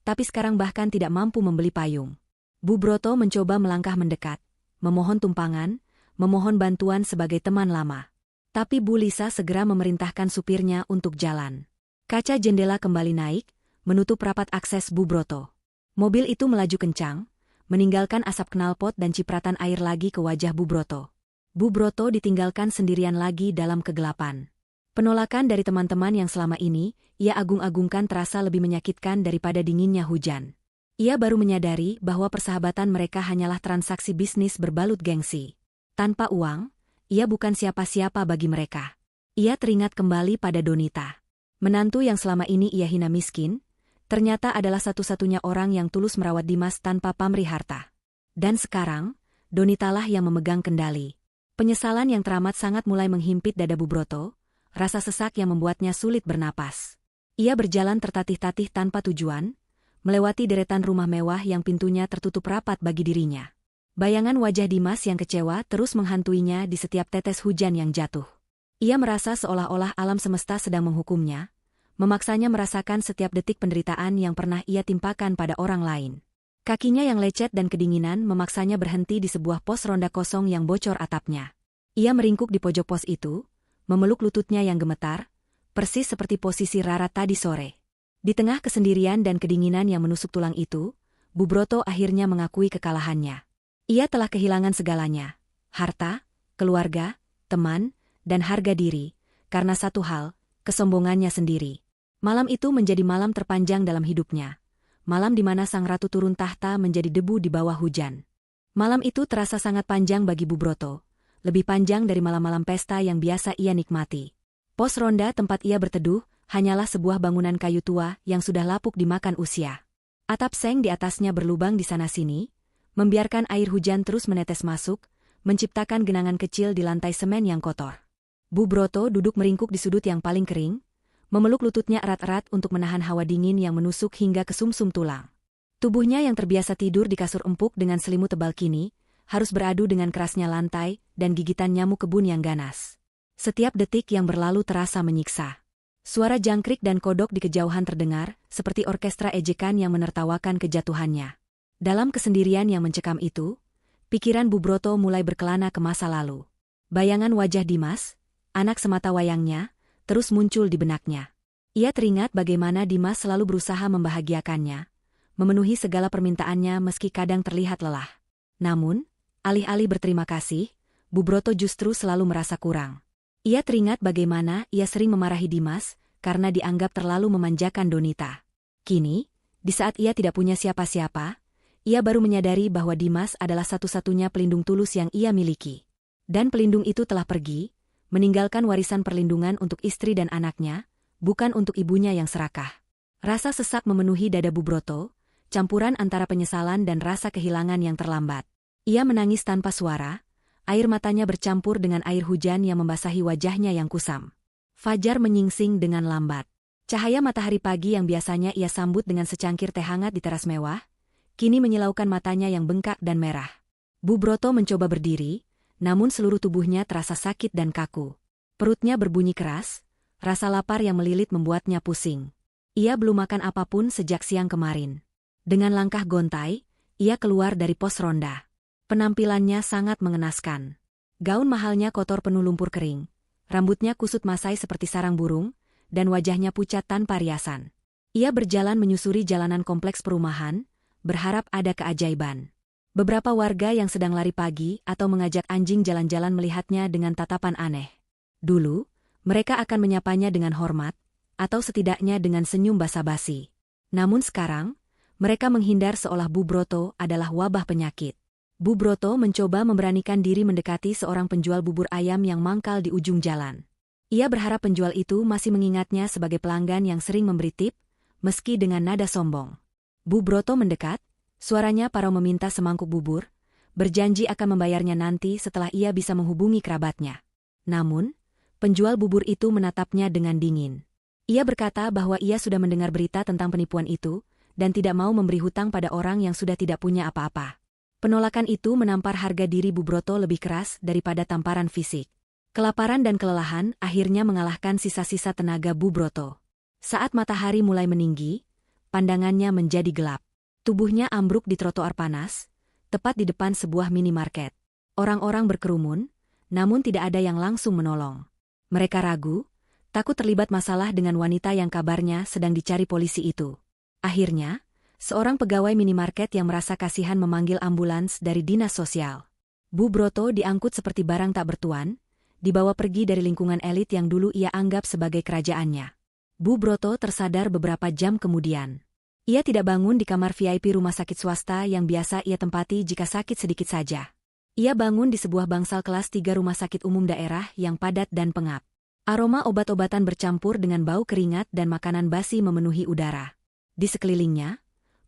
tapi sekarang bahkan tidak mampu membeli payung. Bu Broto mencoba melangkah mendekat, memohon tumpangan, memohon bantuan sebagai teman lama. Tapi Bu Lisa segera memerintahkan supirnya untuk jalan. Kaca jendela kembali naik, menutup rapat akses Bu Broto. Mobil itu melaju kencang, meninggalkan asap knalpot dan cipratan air lagi ke wajah Bu Broto. Bu Broto ditinggalkan sendirian lagi dalam kegelapan. Penolakan dari teman-teman yang selama ini ia agung-agungkan terasa lebih menyakitkan daripada dinginnya hujan. Ia baru menyadari bahwa persahabatan mereka hanyalah transaksi bisnis berbalut gengsi. Tanpa uang, ia bukan siapa-siapa bagi mereka. Ia teringat kembali pada Donita. Menantu yang selama ini ia hina miskin, ternyata adalah satu-satunya orang yang tulus merawat Dimas tanpa pamrih harta. Dan sekarang, Donitalah yang memegang kendali. Penyesalan yang teramat sangat mulai menghimpit dada Bu Broto, rasa sesak yang membuatnya sulit bernapas. Ia berjalan tertatih-tatih tanpa tujuan, melewati deretan rumah mewah yang pintunya tertutup rapat bagi dirinya. Bayangan wajah Dimas yang kecewa terus menghantuinya di setiap tetes hujan yang jatuh. Ia merasa seolah-olah alam semesta sedang menghukumnya, memaksanya merasakan setiap detik penderitaan yang pernah ia timpakan pada orang lain. Kakinya yang lecet dan kedinginan memaksanya berhenti di sebuah pos ronda kosong yang bocor atapnya. Ia meringkuk di pojok pos itu, memeluk lututnya yang gemetar, persis seperti posisi Rara tadi sore. Di tengah kesendirian dan kedinginan yang menusuk tulang itu, Bu Broto akhirnya mengakui kekalahannya. Ia telah kehilangan segalanya, harta, keluarga, teman, dan harga diri, karena satu hal, kesombongannya sendiri. Malam itu menjadi malam terpanjang dalam hidupnya. Malam di mana sang ratu turun tahta menjadi debu di bawah hujan. Malam itu terasa sangat panjang bagi Bu Broto, lebih panjang dari malam-malam pesta yang biasa ia nikmati. Pos ronda tempat ia berteduh hanyalah sebuah bangunan kayu tua yang sudah lapuk dimakan usia. Atap seng di atasnya berlubang di sana-sini, membiarkan air hujan terus menetes masuk, menciptakan genangan kecil di lantai semen yang kotor. Bu Broto duduk meringkuk di sudut yang paling kering, memeluk lututnya erat-erat untuk menahan hawa dingin yang menusuk hingga ke sumsum tulang. Tubuhnya yang terbiasa tidur di kasur empuk dengan selimut tebal kini, harus beradu dengan kerasnya lantai dan gigitan nyamuk kebun yang ganas. Setiap detik yang berlalu terasa menyiksa. Suara jangkrik dan kodok di kejauhan terdengar, seperti orkestra ejekan yang menertawakan kejatuhannya. Dalam kesendirian yang mencekam itu, pikiran Bu Broto mulai berkelana ke masa lalu. Bayangan wajah Dimas, anak semata wayangnya, terus muncul di benaknya. Ia teringat bagaimana Dimas selalu berusaha membahagiakannya, memenuhi segala permintaannya meski kadang terlihat lelah. Namun, alih-alih berterima kasih, Bu Broto justru selalu merasa kurang. Ia teringat bagaimana ia sering memarahi Dimas karena dianggap terlalu memanjakan Donita. Kini, di saat ia tidak punya siapa-siapa, ia baru menyadari bahwa Dimas adalah satu-satunya pelindung tulus yang ia miliki. Dan pelindung itu telah pergi, meninggalkan warisan perlindungan untuk istri dan anaknya, bukan untuk ibunya yang serakah. Rasa sesak memenuhi dada Bu Broto, campuran antara penyesalan dan rasa kehilangan yang terlambat. Ia menangis tanpa suara, air matanya bercampur dengan air hujan yang membasahi wajahnya yang kusam. Fajar menyingsing dengan lambat. Cahaya matahari pagi yang biasanya ia sambut dengan secangkir teh hangat di teras mewah, kini menyilaukan matanya yang bengkak dan merah. Bu Broto mencoba berdiri, namun seluruh tubuhnya terasa sakit dan kaku. Perutnya berbunyi keras, rasa lapar yang melilit membuatnya pusing. Ia belum makan apapun sejak siang kemarin. Dengan langkah gontai, ia keluar dari pos ronda. Penampilannya sangat mengenaskan. Gaun mahalnya kotor penuh lumpur kering, rambutnya kusut masai seperti sarang burung, dan wajahnya pucat tanpa riasan. Ia berjalan menyusuri jalanan kompleks perumahan, berharap ada keajaiban. Beberapa warga yang sedang lari pagi atau mengajak anjing jalan-jalan melihatnya dengan tatapan aneh. Dulu, mereka akan menyapanya dengan hormat, atau setidaknya dengan senyum basa-basi. Namun sekarang, mereka menghindar seolah Bu Broto adalah wabah penyakit. Bu Broto mencoba memberanikan diri mendekati seorang penjual bubur ayam yang mangkal di ujung jalan. Ia berharap penjual itu masih mengingatnya sebagai pelanggan yang sering memberi tip, meski dengan nada sombong. Bu Broto mendekat, suaranya parau meminta semangkuk bubur, berjanji akan membayarnya nanti setelah ia bisa menghubungi kerabatnya. Namun, penjual bubur itu menatapnya dengan dingin. Ia berkata bahwa ia sudah mendengar berita tentang penipuan itu, dan tidak mau memberi hutang pada orang yang sudah tidak punya apa-apa. Penolakan itu menampar harga diri Bu Broto lebih keras daripada tamparan fisik. Kelaparan dan kelelahan akhirnya mengalahkan sisa-sisa tenaga Bu Broto. Saat matahari mulai meninggi, pandangannya menjadi gelap. Tubuhnya ambruk di trotoar panas, tepat di depan sebuah minimarket. Orang-orang berkerumun, namun tidak ada yang langsung menolong. Mereka ragu, takut terlibat masalah dengan wanita yang kabarnya sedang dicari polisi itu. Akhirnya, seorang pegawai minimarket yang merasa kasihan memanggil ambulans dari dinas sosial. Bu Broto diangkut seperti barang tak bertuan, dibawa pergi dari lingkungan elit yang dulu ia anggap sebagai kerajaannya. Bu Broto tersadar beberapa jam kemudian. Ia tidak bangun di kamar VIP rumah sakit swasta yang biasa ia tempati jika sakit sedikit saja. Ia bangun di sebuah bangsal kelas 3 rumah sakit umum daerah yang padat dan pengap. Aroma obat-obatan bercampur dengan bau keringat dan makanan basi memenuhi udara. Di sekelilingnya,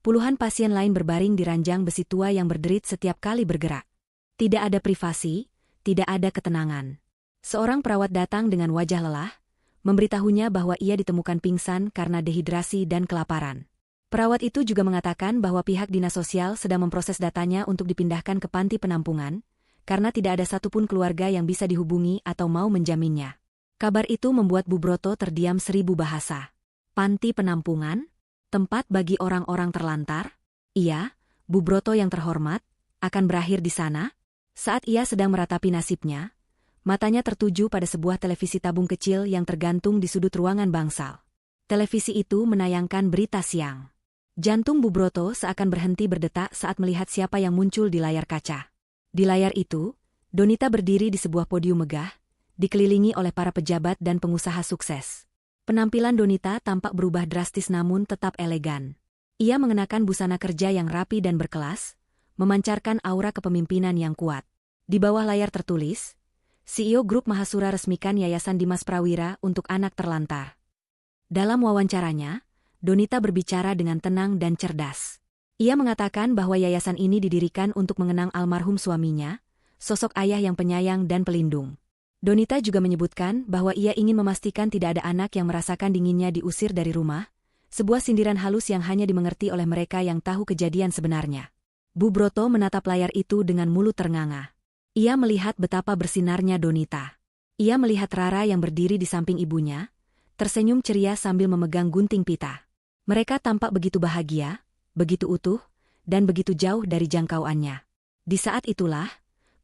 puluhan pasien lain berbaring di ranjang besi tua yang berderit setiap kali bergerak. Tidak ada privasi, tidak ada ketenangan. Seorang perawat datang dengan wajah lelah, memberitahunya bahwa ia ditemukan pingsan karena dehidrasi dan kelaparan. Perawat itu juga mengatakan bahwa pihak dinas sosial sedang memproses datanya untuk dipindahkan ke panti penampungan, karena tidak ada satupun keluarga yang bisa dihubungi atau mau menjaminnya. Kabar itu membuat Bu Broto terdiam 1000 bahasa. Panti penampungan? Tempat bagi orang-orang terlantar? Iya, Bu Broto yang terhormat, akan berakhir di sana? Saat ia sedang meratapi nasibnya, matanya tertuju pada sebuah televisi tabung kecil yang tergantung di sudut ruangan bangsal. Televisi itu menayangkan berita siang. Jantung Bu Broto seakan berhenti berdetak saat melihat siapa yang muncul di layar kaca. Di layar itu, Donita berdiri di sebuah podium megah, dikelilingi oleh para pejabat dan pengusaha sukses. Penampilan Donita tampak berubah drastis namun tetap elegan. Ia mengenakan busana kerja yang rapi dan berkelas, memancarkan aura kepemimpinan yang kuat. Di bawah layar tertulis, CEO Grup Mahasura resmikan Yayasan Dimas Prawira untuk anak terlantar. Dalam wawancaranya, Donita berbicara dengan tenang dan cerdas. Ia mengatakan bahwa yayasan ini didirikan untuk mengenang almarhum suaminya, sosok ayah yang penyayang dan pelindung. Donita juga menyebutkan bahwa ia ingin memastikan tidak ada anak yang merasakan dinginnya diusir dari rumah, sebuah sindiran halus yang hanya dimengerti oleh mereka yang tahu kejadian sebenarnya. Bu Broto menatap layar itu dengan mulut ternganga. Ia melihat betapa bersinarnya Donita. Ia melihat Rara yang berdiri di samping ibunya, tersenyum ceria sambil memegang gunting pita. Mereka tampak begitu bahagia, begitu utuh, dan begitu jauh dari jangkauannya. Di saat itulah,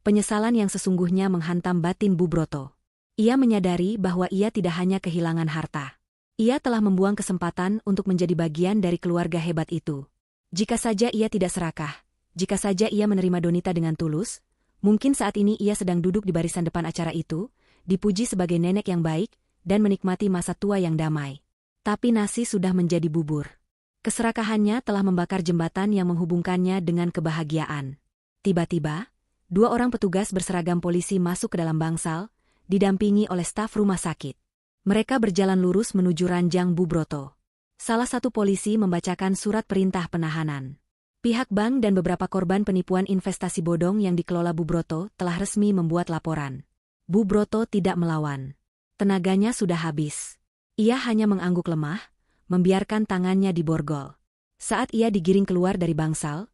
penyesalan yang sesungguhnya menghantam batin Bu Broto. Ia menyadari bahwa ia tidak hanya kehilangan harta. Ia telah membuang kesempatan untuk menjadi bagian dari keluarga hebat itu. Jika saja ia tidak serakah, jika saja ia menerima Donita dengan tulus, mungkin saat ini ia sedang duduk di barisan depan acara itu, dipuji sebagai nenek yang baik, dan menikmati masa tua yang damai. Tapi nasi sudah menjadi bubur. Keserakahannya telah membakar jembatan yang menghubungkannya dengan kebahagiaan. Tiba-tiba, 2 orang petugas berseragam polisi masuk ke dalam bangsal, didampingi oleh staf rumah sakit. Mereka berjalan lurus menuju ranjang Bu Broto. Salah satu polisi membacakan surat perintah penahanan. Pihak bank dan beberapa korban penipuan investasi bodong yang dikelola Bu Broto telah resmi membuat laporan. Bu Broto tidak melawan. Tenaganya sudah habis. Ia hanya mengangguk lemah, membiarkan tangannya diborgol. Saat ia digiring keluar dari bangsal,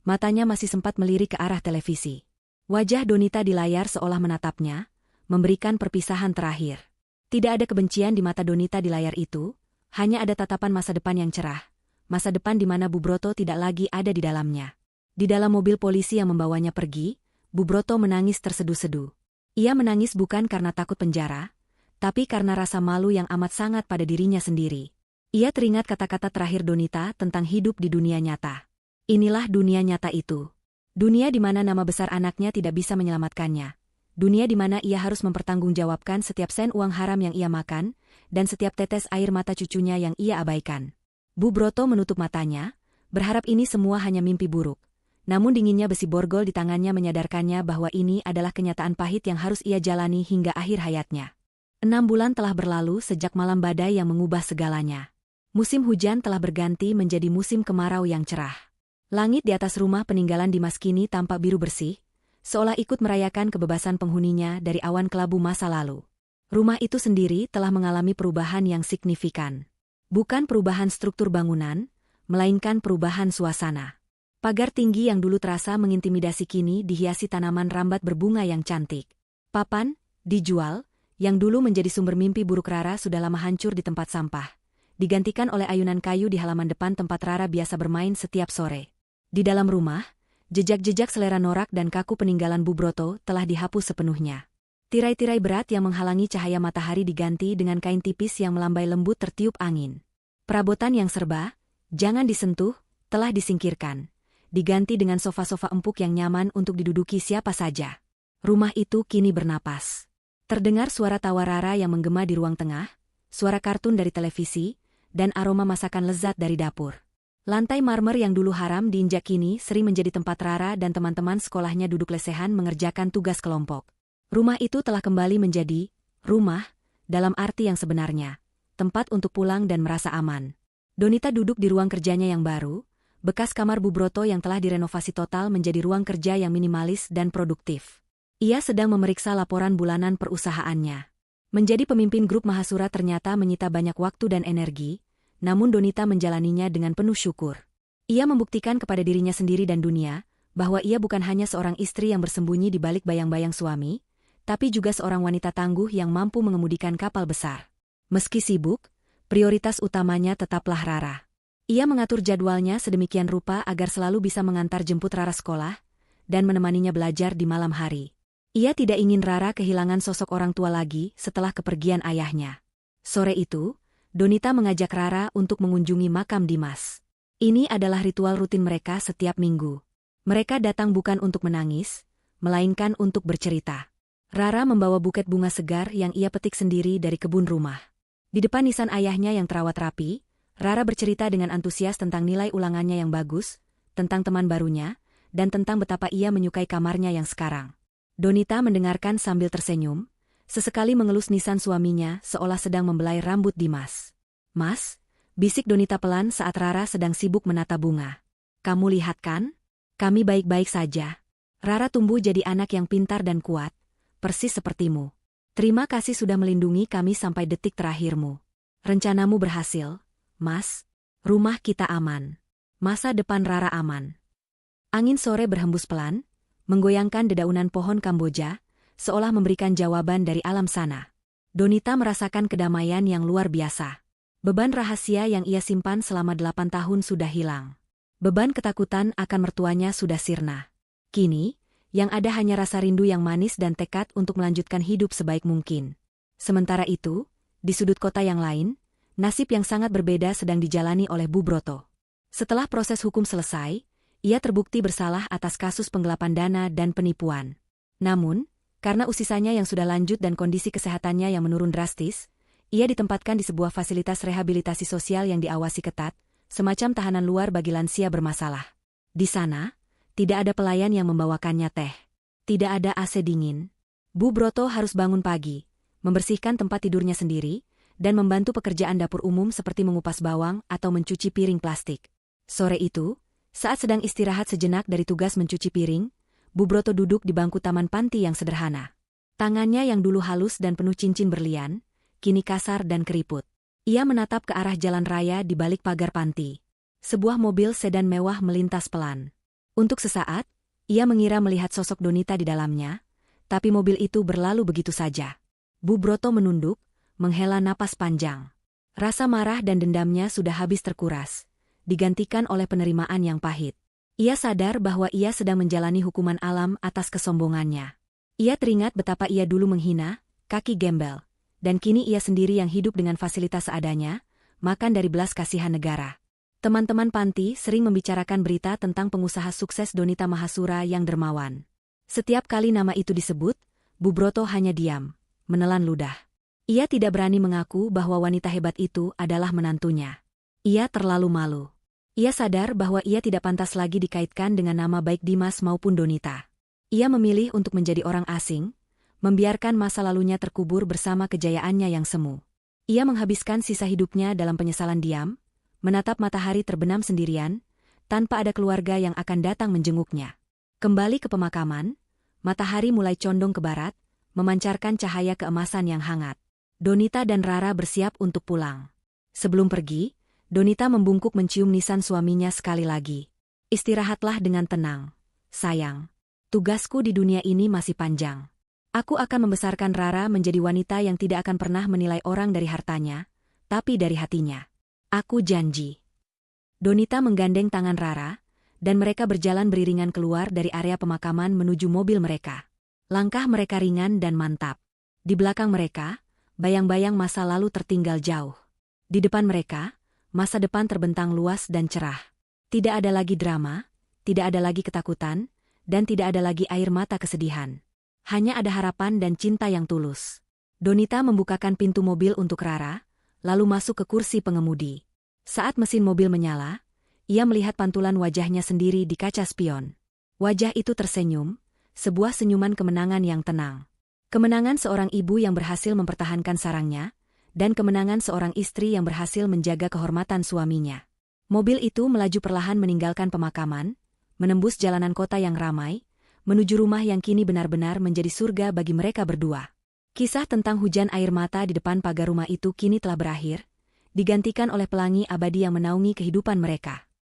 matanya masih sempat melirik ke arah televisi. Wajah Donita di layar seolah menatapnya, memberikan perpisahan terakhir. Tidak ada kebencian di mata Donita di layar itu, hanya ada tatapan masa depan yang cerah. Masa depan di mana Bu Broto tidak lagi ada di dalamnya. Di dalam mobil polisi yang membawanya pergi, Bu Broto menangis terseduh-seduh. Ia menangis bukan karena takut penjara, tapi karena rasa malu yang amat sangat pada dirinya sendiri. Ia teringat kata-kata terakhir Donita tentang hidup di dunia nyata. Inilah dunia nyata itu. Dunia di mana nama besar anaknya tidak bisa menyelamatkannya. Dunia di mana ia harus mempertanggungjawabkan setiap sen uang haram yang ia makan, dan setiap tetes air mata cucunya yang ia abaikan. Bu Broto menutup matanya, berharap ini semua hanya mimpi buruk. Namun dinginnya besi borgol di tangannya menyadarkannya bahwa ini adalah kenyataan pahit yang harus ia jalani hingga akhir hayatnya. 6 bulan telah berlalu sejak malam badai yang mengubah segalanya. Musim hujan telah berganti menjadi musim kemarau yang cerah. Langit di atas rumah peninggalan Dimas kini tampak biru bersih, seolah ikut merayakan kebebasan penghuninya dari awan kelabu masa lalu. Rumah itu sendiri telah mengalami perubahan yang signifikan. Bukan perubahan struktur bangunan, melainkan perubahan suasana. Pagar tinggi yang dulu terasa mengintimidasi kini dihiasi tanaman rambat berbunga yang cantik. Papan, dijual, yang dulu menjadi sumber mimpi buruk Rara sudah lama hancur di tempat sampah. Digantikan oleh ayunan kayu di halaman depan tempat Rara biasa bermain setiap sore. Di dalam rumah, jejak-jejak selera norak dan kaku peninggalan Bu Broto telah dihapus sepenuhnya. Tirai-tirai berat yang menghalangi cahaya matahari diganti dengan kain tipis yang melambai lembut tertiup angin. Perabotan yang serba, jangan disentuh, telah disingkirkan. Diganti dengan sofa-sofa empuk yang nyaman untuk diduduki siapa saja. Rumah itu kini bernapas. Terdengar suara tawa Rara yang menggema di ruang tengah, suara kartun dari televisi, dan aroma masakan lezat dari dapur. Lantai marmer yang dulu haram diinjak kini sering menjadi tempat Rara dan teman-teman sekolahnya duduk lesehan mengerjakan tugas kelompok. Rumah itu telah kembali menjadi rumah, dalam arti yang sebenarnya, tempat untuk pulang dan merasa aman. Donita duduk di ruang kerjanya yang baru, bekas kamar Bu Broto yang telah direnovasi total menjadi ruang kerja yang minimalis dan produktif. Ia sedang memeriksa laporan bulanan perusahaannya. Menjadi pemimpin grup Mahasura ternyata menyita banyak waktu dan energi, namun Donita menjalaninya dengan penuh syukur. Ia membuktikan kepada dirinya sendiri dan dunia, bahwa ia bukan hanya seorang istri yang bersembunyi di balik bayang-bayang suami, tapi juga seorang wanita tangguh yang mampu mengemudikan kapal besar. Meski sibuk, prioritas utamanya tetaplah Rara. Ia mengatur jadwalnya sedemikian rupa agar selalu bisa mengantar jemput Rara sekolah, dan menemaninya belajar di malam hari. Ia tidak ingin Rara kehilangan sosok orang tua lagi setelah kepergian ayahnya. Sore itu, Donita mengajak Rara untuk mengunjungi makam Dimas. Ini adalah ritual rutin mereka setiap minggu. Mereka datang bukan untuk menangis, melainkan untuk bercerita. Rara membawa buket bunga segar yang ia petik sendiri dari kebun rumah. Di depan nisan ayahnya yang terawat rapi, Rara bercerita dengan antusias tentang nilai ulangannya yang bagus, tentang teman barunya, dan tentang betapa ia menyukai kamarnya yang sekarang. Donita mendengarkan sambil tersenyum, sesekali mengelus nisan suaminya seolah sedang membelai rambut Dimas. "Mas," bisik Donita pelan saat Rara sedang sibuk menata bunga. "Kamu lihat kan? Kami baik-baik saja. Rara tumbuh jadi anak yang pintar dan kuat, persis sepertimu. Terima kasih sudah melindungi kami sampai detik terakhirmu. Rencanamu berhasil, Mas. Rumah kita aman. Masa depan Rara aman." Angin sore berhembus pelan, menggoyangkan dedaunan pohon Kamboja, seolah memberikan jawaban dari alam sana. Donita merasakan kedamaian yang luar biasa. Beban rahasia yang ia simpan selama 8 tahun sudah hilang. Beban ketakutan akan mertuanya sudah sirna. Kini, yang ada hanya rasa rindu yang manis dan tekad untuk melanjutkan hidup sebaik mungkin. Sementara itu, di sudut kota yang lain, nasib yang sangat berbeda sedang dijalani oleh Bu Broto. Setelah proses hukum selesai, ia terbukti bersalah atas kasus penggelapan dana dan penipuan. Namun, Karena usianya yang sudah lanjut dan kondisi kesehatannya yang menurun drastis, ia ditempatkan di sebuah fasilitas rehabilitasi sosial yang diawasi ketat, semacam tahanan luar bagi lansia bermasalah. Di sana, tidak ada pelayan yang membawakannya teh. Tidak ada AC dingin. Bu Broto harus bangun pagi, membersihkan tempat tidurnya sendiri, dan membantu pekerjaan dapur umum seperti mengupas bawang atau mencuci piring plastik. Sore itu, saat sedang istirahat sejenak dari tugas mencuci piring, Bu Broto duduk di bangku taman panti yang sederhana. Tangannya yang dulu halus dan penuh cincin berlian, kini kasar dan keriput. Ia menatap ke arah jalan raya di balik pagar panti. Sebuah mobil sedan mewah melintas pelan. Untuk sesaat, ia mengira melihat sosok Donita di dalamnya, tapi mobil itu berlalu begitu saja. Bu Broto menunduk, menghela napas panjang. Rasa marah dan dendamnya sudah habis terkuras, digantikan oleh penerimaan yang pahit. Ia sadar bahwa ia sedang menjalani hukuman alam atas kesombongannya. Ia teringat betapa ia dulu menghina, kaki gembel, dan kini ia sendiri yang hidup dengan fasilitas seadanya, makan dari belas kasihan negara. Teman-teman panti sering membicarakan berita tentang pengusaha sukses Donita Mahasura yang dermawan. Setiap kali nama itu disebut, Bu Broto hanya diam, menelan ludah. Ia tidak berani mengaku bahwa wanita hebat itu adalah menantunya. Ia terlalu malu. Ia sadar bahwa ia tidak pantas lagi dikaitkan dengan nama baik Dimas maupun Donita. Ia memilih untuk menjadi orang asing, membiarkan masa lalunya terkubur bersama kejayaannya yang semu. Ia menghabiskan sisa hidupnya dalam penyesalan diam, menatap matahari terbenam sendirian, tanpa ada keluarga yang akan datang menjenguknya. Kembali ke pemakaman, matahari mulai condong ke barat, memancarkan cahaya keemasan yang hangat. Donita dan Rara bersiap untuk pulang. Sebelum pergi, Donita membungkuk mencium nisan suaminya sekali lagi. Istirahatlah dengan tenang, sayang. Tugasku di dunia ini masih panjang. Aku akan membesarkan Rara menjadi wanita yang tidak akan pernah menilai orang dari hartanya, tapi dari hatinya. Aku janji. Donita menggandeng tangan Rara, dan mereka berjalan beriringan keluar dari area pemakaman menuju mobil mereka. Langkah mereka ringan dan mantap. Di belakang mereka, bayang-bayang masa lalu tertinggal jauh. Di depan mereka, masa depan terbentang luas dan cerah. Tidak ada lagi drama, tidak ada lagi ketakutan, dan tidak ada lagi air mata kesedihan. Hanya ada harapan dan cinta yang tulus. Donita membukakan pintu mobil untuk Rara, lalu masuk ke kursi pengemudi. Saat mesin mobil menyala, ia melihat pantulan wajahnya sendiri di kaca spion. Wajah itu tersenyum, sebuah senyuman kemenangan yang tenang. Kemenangan seorang ibu yang berhasil mempertahankan sarangnya, dan kemenangan seorang istri yang berhasil menjaga kehormatan suaminya. Mobil itu melaju perlahan meninggalkan pemakaman, menembus jalanan kota yang ramai, menuju rumah yang kini benar-benar menjadi surga bagi mereka berdua. Kisah tentang hujan air mata di depan pagar rumah itu kini telah berakhir, digantikan oleh pelangi abadi yang menaungi kehidupan mereka.